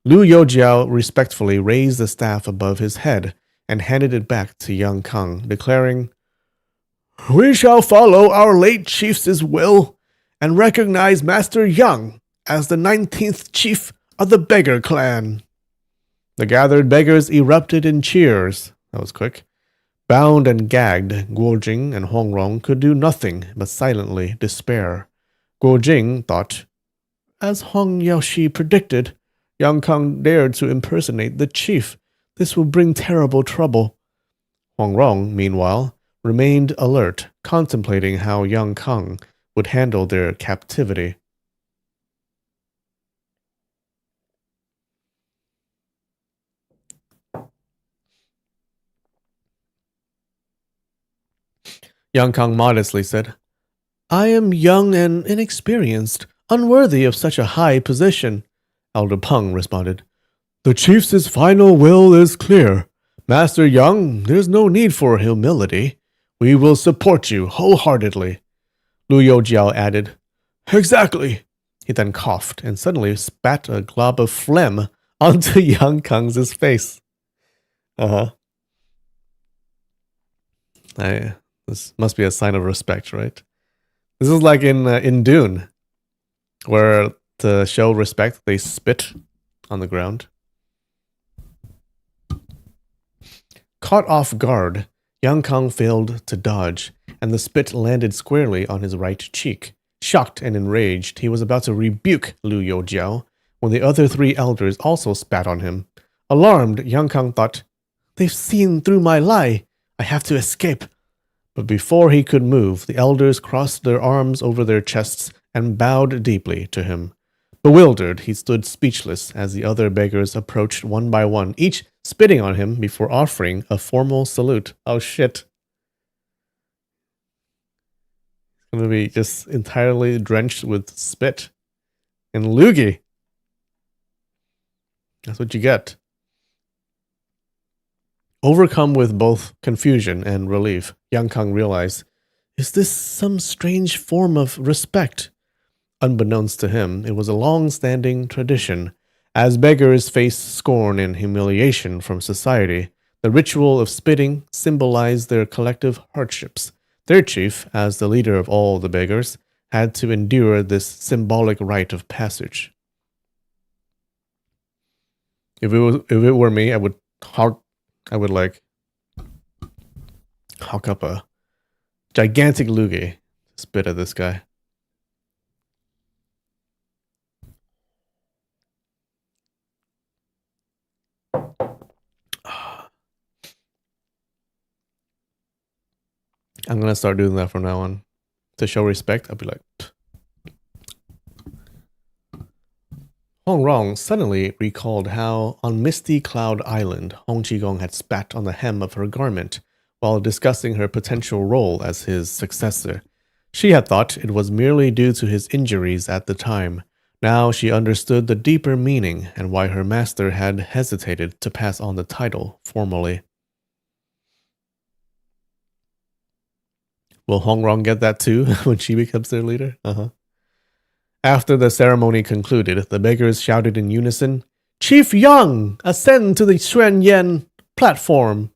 Lu Youjiao respectfully raised the staff above his head and handed it back to young Kang, declaring, We shall follow our late chief's will and recognize Master Yang as the 19th chief of the beggar clan. The gathered beggars erupted in cheers. That was quick. Bound and gagged, Guojing and Hongrong could do nothing but silently despair. Guojing thought, as Hong Yaoshi predicted, Yang Kang dared to impersonate the chief. This will bring terrible trouble. Hongrong, meanwhile, remained alert, contemplating how Yang Kang would handle their captivity. Yang Kang modestly said, I am young and inexperienced, unworthy of such a high position. Elder Peng responded, The chief's final will is clear. Master Yang, there's no need for humility. We will support you wholeheartedly. Lu Youjiao added, Exactly. He then coughed and suddenly spat a glob of phlegm onto Yang Kang's face. This must be a sign of respect, right? This is like in Dune, where to show respect, they spit on the ground. Caught off guard, Yang Kang failed to dodge, and the spit landed squarely on his right cheek. Shocked and enraged, he was about to rebuke Lu Youjiao when the other three elders also spat on him. Alarmed, Yang Kang thought, They've seen through my lie. I have to escape. But before he could move, the elders crossed their arms over their chests and bowed deeply to him. Bewildered, he stood speechless as the other beggars approached one by one, each spitting on him before offering a formal salute. Oh shit. He's going to be just entirely drenched with spit and loogie. That's what you get. Overcome with both confusion and relief, Yang Kang realized, is this some strange form of respect? Unbeknownst to him, it was a long-standing tradition. As beggars face scorn and humiliation from society, the ritual of spitting symbolized their collective hardships. Their chief, as the leader of all the beggars, had to endure this symbolic rite of passage. If it were me, I would like hawk up a gigantic loogie, spit at this guy. I'm gonna start doing that from now on. To show respect, I'll be like... Hong Rong suddenly recalled how, on Misty Cloud Island, Hong Qigong had spat on the hem of her garment while discussing her potential role as his successor. She had thought it was merely due to his injuries at the time. Now she understood the deeper meaning and why her master had hesitated to pass on the title formally. Will Hong Rong get that too when she becomes their leader? After the ceremony concluded, the beggars shouted in unison, Chief Yang, ascend to the Xuan Yan platform.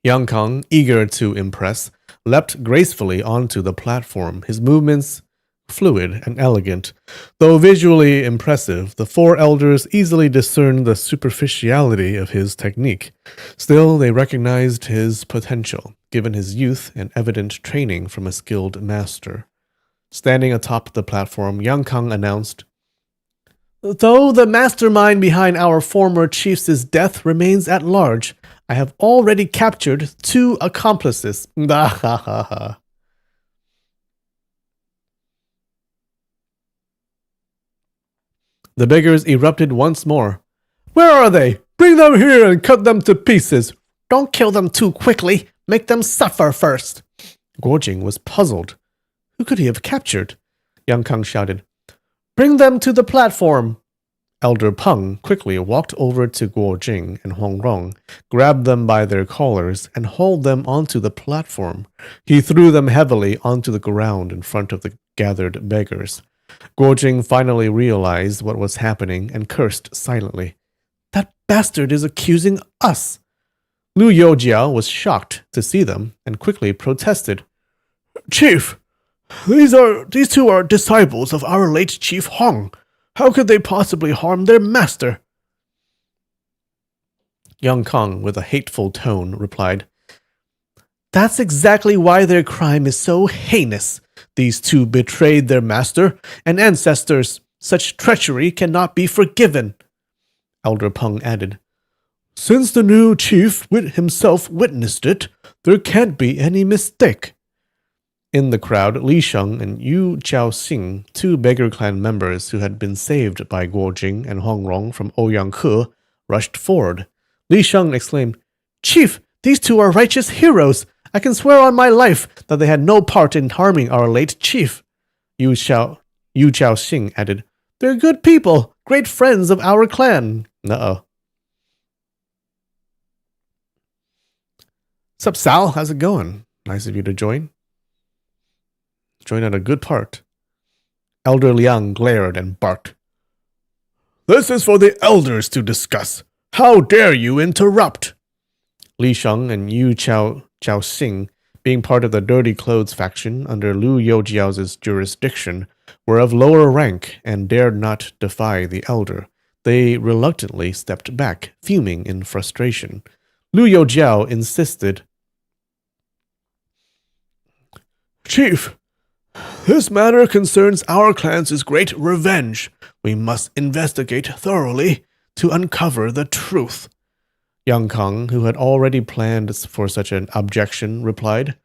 Yang Kang, eager to impress, leapt gracefully onto the platform, his movements fluid and elegant. Though visually impressive, the four elders easily discerned the superficiality of his technique. Still, they recognized his potential, given his youth and evident training from a skilled master. Standing atop the platform, Yang Kang announced, Though the mastermind behind our former chief's death remains at large, I have already captured 2 accomplices. The beggars erupted once more. Where are they? Bring them here and cut them to pieces. Don't kill them too quickly. Make them suffer first. Guo Jing was puzzled. Who could he have captured? Yang Kang shouted. Bring them to the platform. Elder Peng quickly walked over to Guo Jing and Hong Rong, grabbed them by their collars, and hauled them onto the platform. He threw them heavily onto the ground in front of the gathered beggars. Guo Jing finally realized what was happening and cursed silently. That bastard is accusing us! Lu Youjiao was shocked to see them and quickly protested. Chief, these two are disciples of our late Chief Hong. How could they possibly harm their master? Yang Kang, with a hateful tone, replied, That's exactly why their crime is so heinous. These two betrayed their master and ancestors. Such treachery cannot be forgiven. Elder Peng added, Since the new chief himself witnessed it, there can't be any mistake. In the crowd, Li Sheng and Yu Jiaoxing, two beggar clan members who had been saved by Guo Jing and Hong Rong from Ouyang Ke, rushed forward. Li Sheng exclaimed, Chief, these two are righteous heroes. I can swear on my life that they had no part in harming our late chief. Yu Jiaoxing added, They're good people, great friends of our clan. Uh-oh. Sup, Sal? How's it going? Nice of you to join. Join at a good part. Elder Liang glared and barked. This is for the elders to discuss. How dare you interrupt? Li Sheng and Yu Jiaoxing, being part of the Dirty Clothes faction under Lu Youjiao's jurisdiction, were of lower rank and dared not defy the elder. They reluctantly stepped back, fuming in frustration. Lu Youjiao insisted, Chief, this matter concerns our clan's great revenge. We must investigate thoroughly to uncover the truth. Yang Kang, who had already planned for such an objection, replied,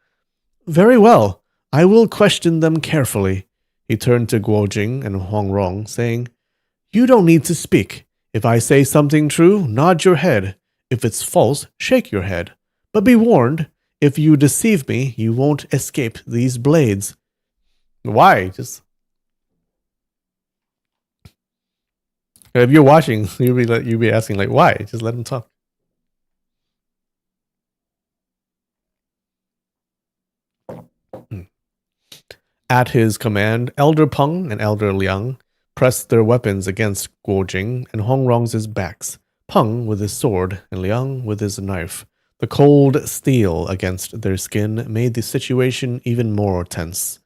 Very well. I will question them carefully. He turned to Guo Jing and Hong Rong, saying, You don't need to speak. If I say something true, nod your head. If it's false, shake your head. But be warned, if you deceive me, you won't escape these blades. Why? If you're watching, you'll be asking, like, why? Just let him talk. At his command, Elder Peng and Elder Liang pressed their weapons against Guo Jing and Hong Rong's backs, Peng with his sword and Liang with his knife. The cold steel against their skin made the situation even more tense.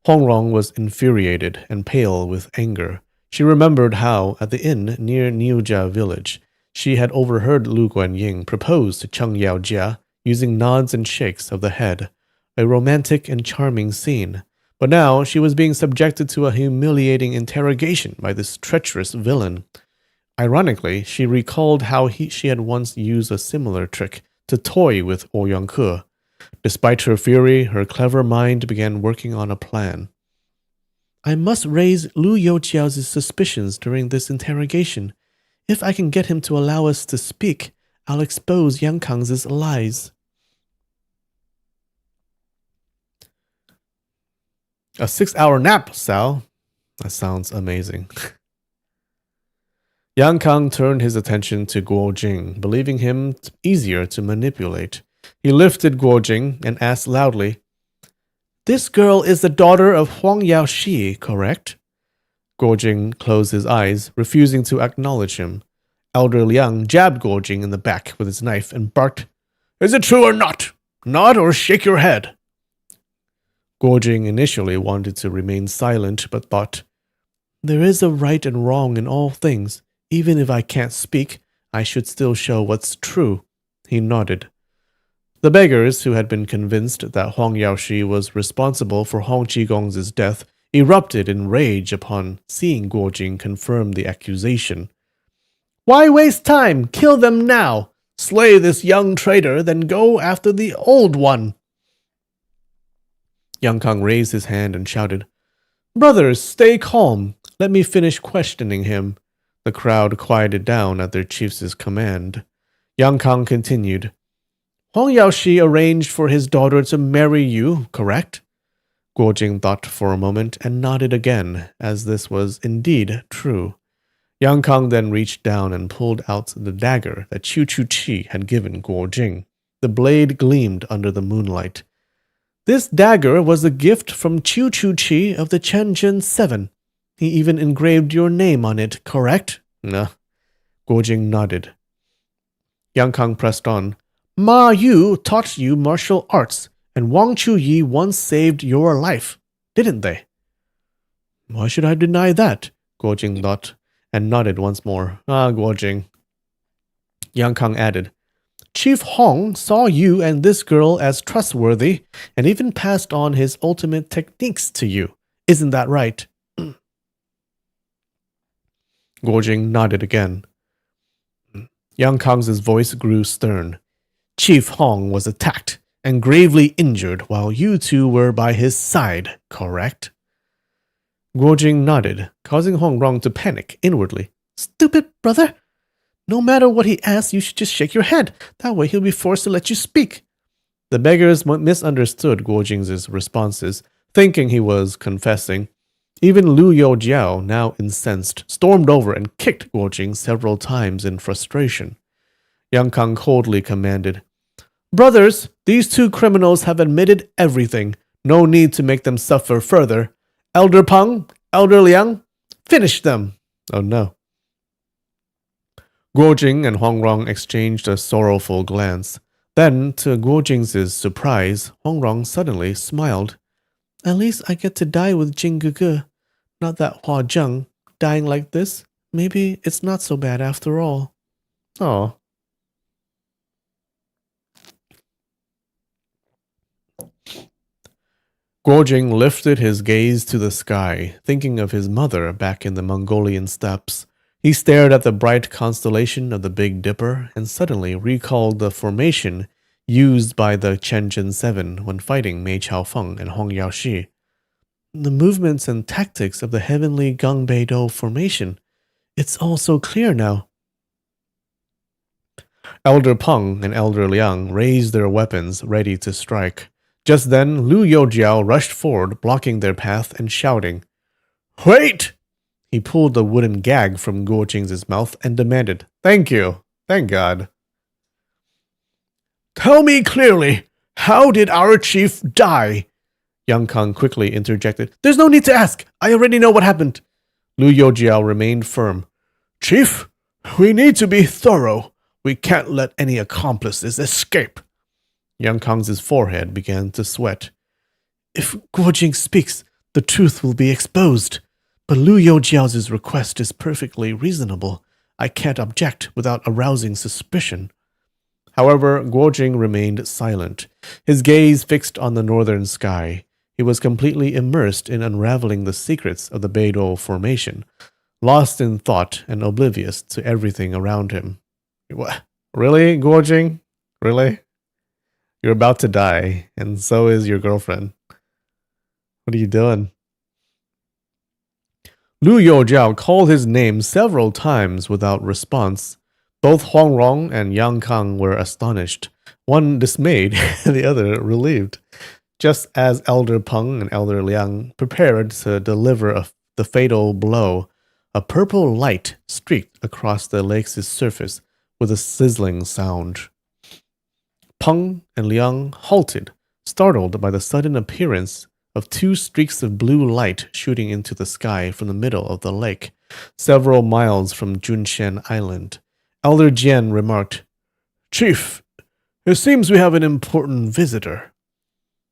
Hong Rong was infuriated and pale with anger. She remembered how, at the inn near Niujia village, she had overheard Lu Guanying propose to Cheng Yaojia using nods and shakes of the head, a romantic and charming scene. But now she was being subjected to a humiliating interrogation by this treacherous villain. Ironically, she recalled how she had once used a similar trick to toy with Ouyang Ke. Despite her fury, her clever mind began working on a plan. I must raise Lu Youjiao's suspicions during this interrogation. If I can get him to allow us to speak, I'll expose Yang Kang's lies. A 6-hour nap, Sal. That sounds amazing. Yang Kang turned his attention to Guo Jing, believing him easier to manipulate. He lifted Guo Jing and asked loudly, This girl is the daughter of Huang Yaoshi, correct? Guo Jing closed his eyes, refusing to acknowledge him. Elder Liang jabbed Guo Jing in the back with his knife and barked, Is it true or not? Nod or shake your head. Guo Jing initially wanted to remain silent, but thought, There is a right and wrong in all things. Even if I can't speak, I should still show what's true. He nodded. The beggars, who had been convinced that Huang Yaoshi was responsible for Hong Qigong's death, erupted in rage upon seeing Guo Jing confirm the accusation. Why waste time? Kill them now! Slay this young traitor, then go after the old one! Yang Kang raised his hand and shouted, Brothers, stay calm. Let me finish questioning him. The crowd quieted down at their chief's command. Yang Kang continued. Huang Yaoshi arranged for his daughter to marry you, correct? Guo Jing thought for a moment and nodded again, as this was indeed true. Yang Kang then reached down and pulled out the dagger that Chu Chu Chi had given Guo Jing. The blade gleamed under the moonlight. This dagger was a gift from Chu Chu Chi of the Chenjin 7. He even engraved your name on it, correct? No. Guo Jing nodded. Yang Kang pressed on. Ma Yu taught you martial arts, and Wang Chuyi once saved your life, didn't they? Why should I deny that? Guo Jing thought, and nodded once more. Guo Jing. Yang Kang added, Chief Hong saw you and this girl as trustworthy, and even passed on his ultimate techniques to you. Isn't that right? Guo Jing nodded again. Yang Kang's voice grew stern. Chief Hong was attacked and gravely injured while you two were by his side, correct? Guo Jing nodded, causing Hong Rong to panic inwardly. Stupid brother! No matter what he asks, you should just shake your head. That way he'll be forced to let you speak. The beggars misunderstood Guo Jing's responses, thinking he was confessing. Even Lu Youjiao, now incensed, stormed over and kicked Guo Jing several times in frustration. Yang Kang coldly commanded, Brothers, these two criminals have admitted everything. No need to make them suffer further. Elder Peng, Elder Liang, finish them. Oh no. Guo Jing and Hong Rong exchanged a sorrowful glance. Then, to Guo Jing's surprise, Hong Rong suddenly smiled. At least I get to die with Jing Gege. Not that Hua Zheng, dying like this. Maybe it's not so bad after all. Oh. Guo Jing lifted his gaze to the sky, thinking of his mother back in the Mongolian steppes. He stared at the bright constellation of the Big Dipper and suddenly recalled the formation used by the Chenjin 7 when fighting Mei Chaofeng and Hong Yaoshi. The movements and tactics of the heavenly Gangbeido formation. It's all so clear now. Elder Peng and Elder Liang raised their weapons, ready to strike. Just then, Lu Youjiao rushed forward, blocking their path and shouting, Wait! He pulled the wooden gag from Guo Jing's mouth and demanded, Thank you. Thank God. Tell me clearly, how did our chief die? Yang Kang quickly interjected, There's no need to ask. I already know what happened. Lu Youjiao remained firm. Chief, we need to be thorough. We can't let any accomplices escape. Yang Kang's forehead began to sweat. If Guo Jing speaks, the truth will be exposed. But Lu Youjiao's request is perfectly reasonable. I can't object without arousing suspicion. However, Guo Jing remained silent, his gaze fixed on the northern sky. He was completely immersed in unraveling the secrets of the Beidou formation, lost in thought and oblivious to everything around him. What? Really, Guo Jing? Really? You're about to die, and so is your girlfriend. What are you doing? Lu Youjiao called his name several times without response. Both Huang Rong and Yang Kang were astonished, one dismayed, the other relieved. Just as Elder Peng and Elder Liang prepared to deliver the fatal blow, a purple light streaked across the lake's surface with a sizzling sound. Peng and Liang halted, startled by the sudden appearance of two streaks of blue light shooting into the sky from the middle of the lake, several miles from Junshan Island. Elder Jian remarked, Chief, it seems we have an important visitor.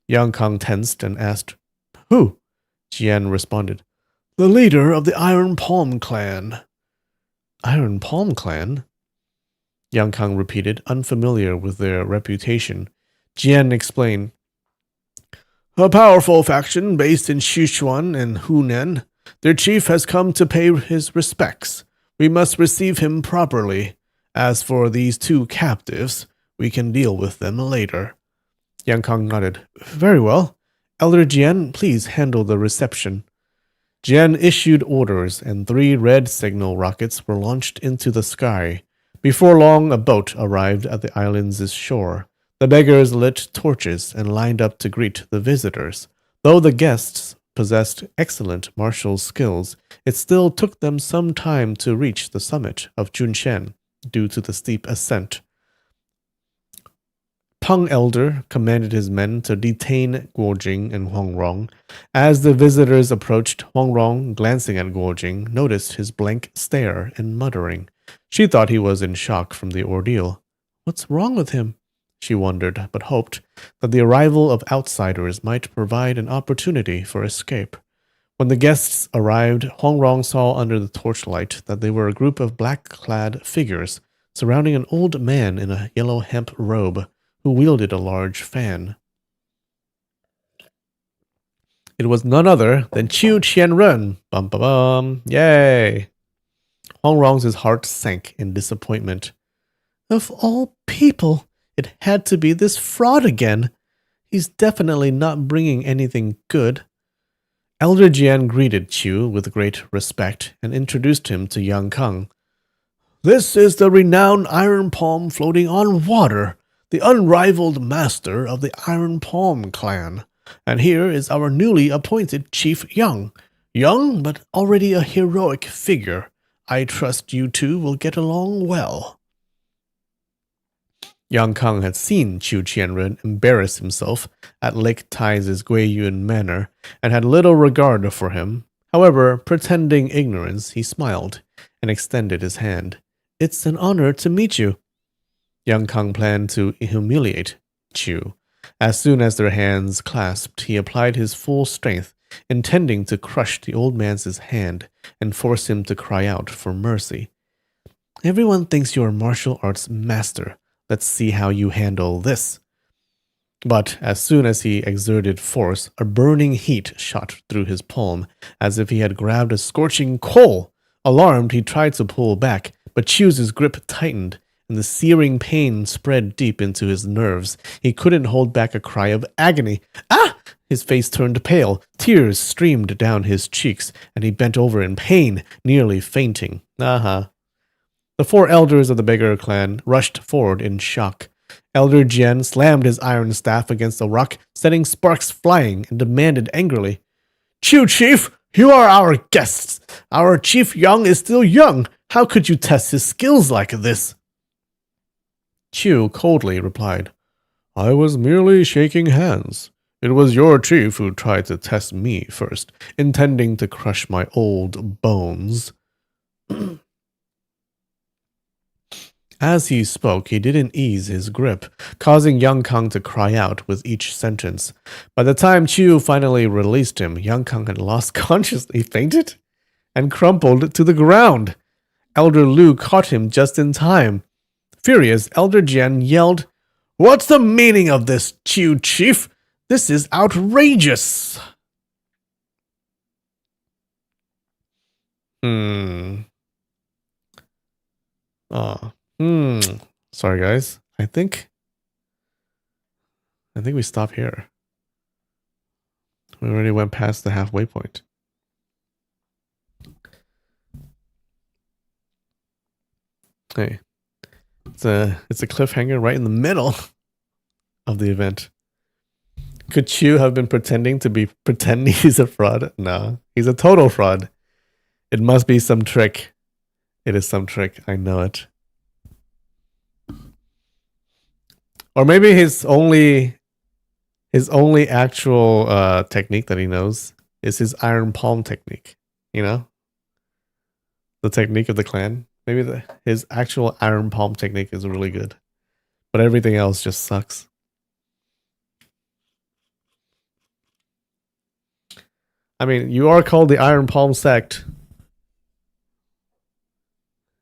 Yang Kang tensed and asked, Who? Jian responded, The leader of the Iron Palm Clan. Iron Palm Clan? Yang Kang repeated, unfamiliar with their reputation. Jian explained, A powerful faction based in Sichuan and Hunan. Their chief has come to pay his respects. We must receive him properly. As for these two captives, we can deal with them later. Yang Kang nodded. Very well. Elder Jian, please handle the reception. Jian issued orders, and 3 red signal rockets were launched into the sky. Before long, a boat arrived at the island's shore. The beggars lit torches and lined up to greet the visitors. Though the guests possessed excellent martial skills, it still took them some time to reach the summit of Junshan due to the steep ascent. Peng Elder commanded his men to detain Guojing and Huang Rong. As the visitors approached, Huang Rong, glancing at Guojing, noticed his blank stare and muttering. She thought he was in shock from the ordeal. What's wrong with him? She wondered, but hoped that the arrival of outsiders might provide an opportunity for escape. When the guests arrived, Huang Rong saw under the torchlight that they were a group of black-clad figures surrounding an old man in a yellow hemp robe who wielded a large fan. It was none other than Qiu Qianren. Bum bum bum. Yay! Huang Rong's heart sank in disappointment. Of all people, it had to be this fraud again. He's definitely not bringing anything good. Elder Jian greeted Qiu with great respect and introduced him to Yang Kang. This is the renowned Iron Palm floating on water, the unrivaled master of the Iron Palm clan. And here is our newly appointed Chief Yang. Young, but already a heroic figure. I trust you two will get along well. Yang Kang had seen Qiu Qianren embarrass himself at Lake Tai's Guiyun Manor and had little regard for him. However, pretending ignorance, he smiled and extended his hand. It's an honor to meet you. Yang Kang planned to humiliate Qiu. As soon as their hands clasped, he applied his full strength, intending to crush the old man's hand and force him to cry out for mercy. Everyone thinks you're a martial arts master. Let's see how you handle this. But as soon as he exerted force, a burning heat shot through his palm, as if he had grabbed a scorching coal. Alarmed, he tried to pull back, but Qiu's grip tightened, and the searing pain spread deep into his nerves. He couldn't hold back a cry of agony. Ah! His face turned pale, tears streamed down his cheeks, and he bent over in pain, nearly fainting. The 4 elders of the beggar clan rushed forward in shock. Elder Jian slammed his iron staff against a rock, setting sparks flying, and demanded angrily, Qiu Chief, you are our guests. Our Chief Yang is still young. How could you test his skills like this? Qiu coldly replied, I was merely shaking hands. It was your chief who tried to test me first, intending to crush my old bones. As he spoke, he didn't ease his grip, causing Yang Kang to cry out with each sentence. By the time Qiu finally released him, Yang Kang had lost consciousness, fainted, and crumpled to the ground. Elder Lu caught him just in time. Furious, Elder Jian yelled, What's the meaning of this, Qiu Chief? This is outrageous! Sorry, guys. I think we stop here. We already went past the halfway point. Hey, it's a cliffhanger right in the middle of the event. Could Qiu have been pretending he's a fraud? No, he's a total fraud. It must be some trick. It is some trick. I know it. Or maybe his only actual technique that he knows is his iron palm technique. You know, the technique of the clan. Maybe his actual iron palm technique is really good, but everything else just sucks. I mean, you are called the Iron Palm sect.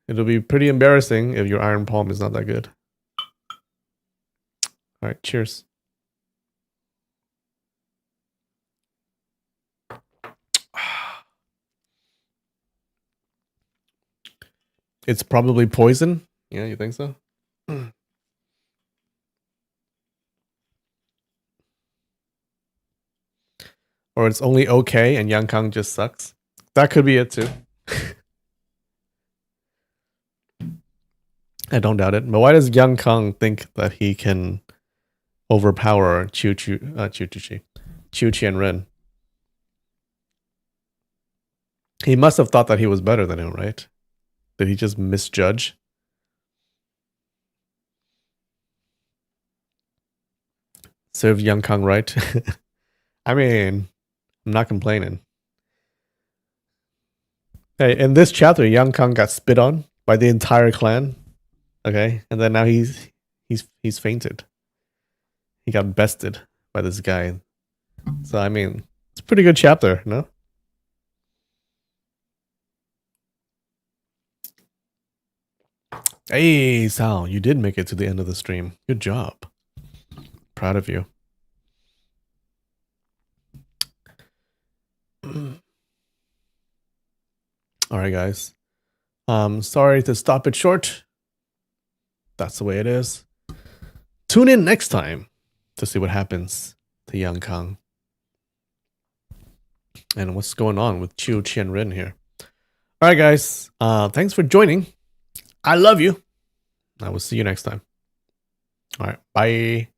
It'll be pretty embarrassing if your iron palm is not that good. All right, cheers. It's probably poison. Yeah, you think so? Or it's only okay and Yang Kang just sucks. That could be it too. I don't doubt it. But why does Young Kong think that he can overpower Chu Chi and Ren? He must have thought that he was better than him, right? Did he just misjudge? Serve Young Kong right. I mean, I'm not complaining. Hey, in this chapter, Young Kong got spit on by the entire clan. Okay, and then now he's fainted. He got bested by this guy. So I mean, it's a pretty good chapter, no? Hey, Sal, you did make it to the end of the stream. Good job. Proud of you. All right, guys. Sorry to stop it short. That's the way it is. Tune in next time to see what happens to Yang Kang. And what's going on with Chiu Qian Rin here. All right, guys. Thanks for joining. I love you. I will see you next time. All right. Bye.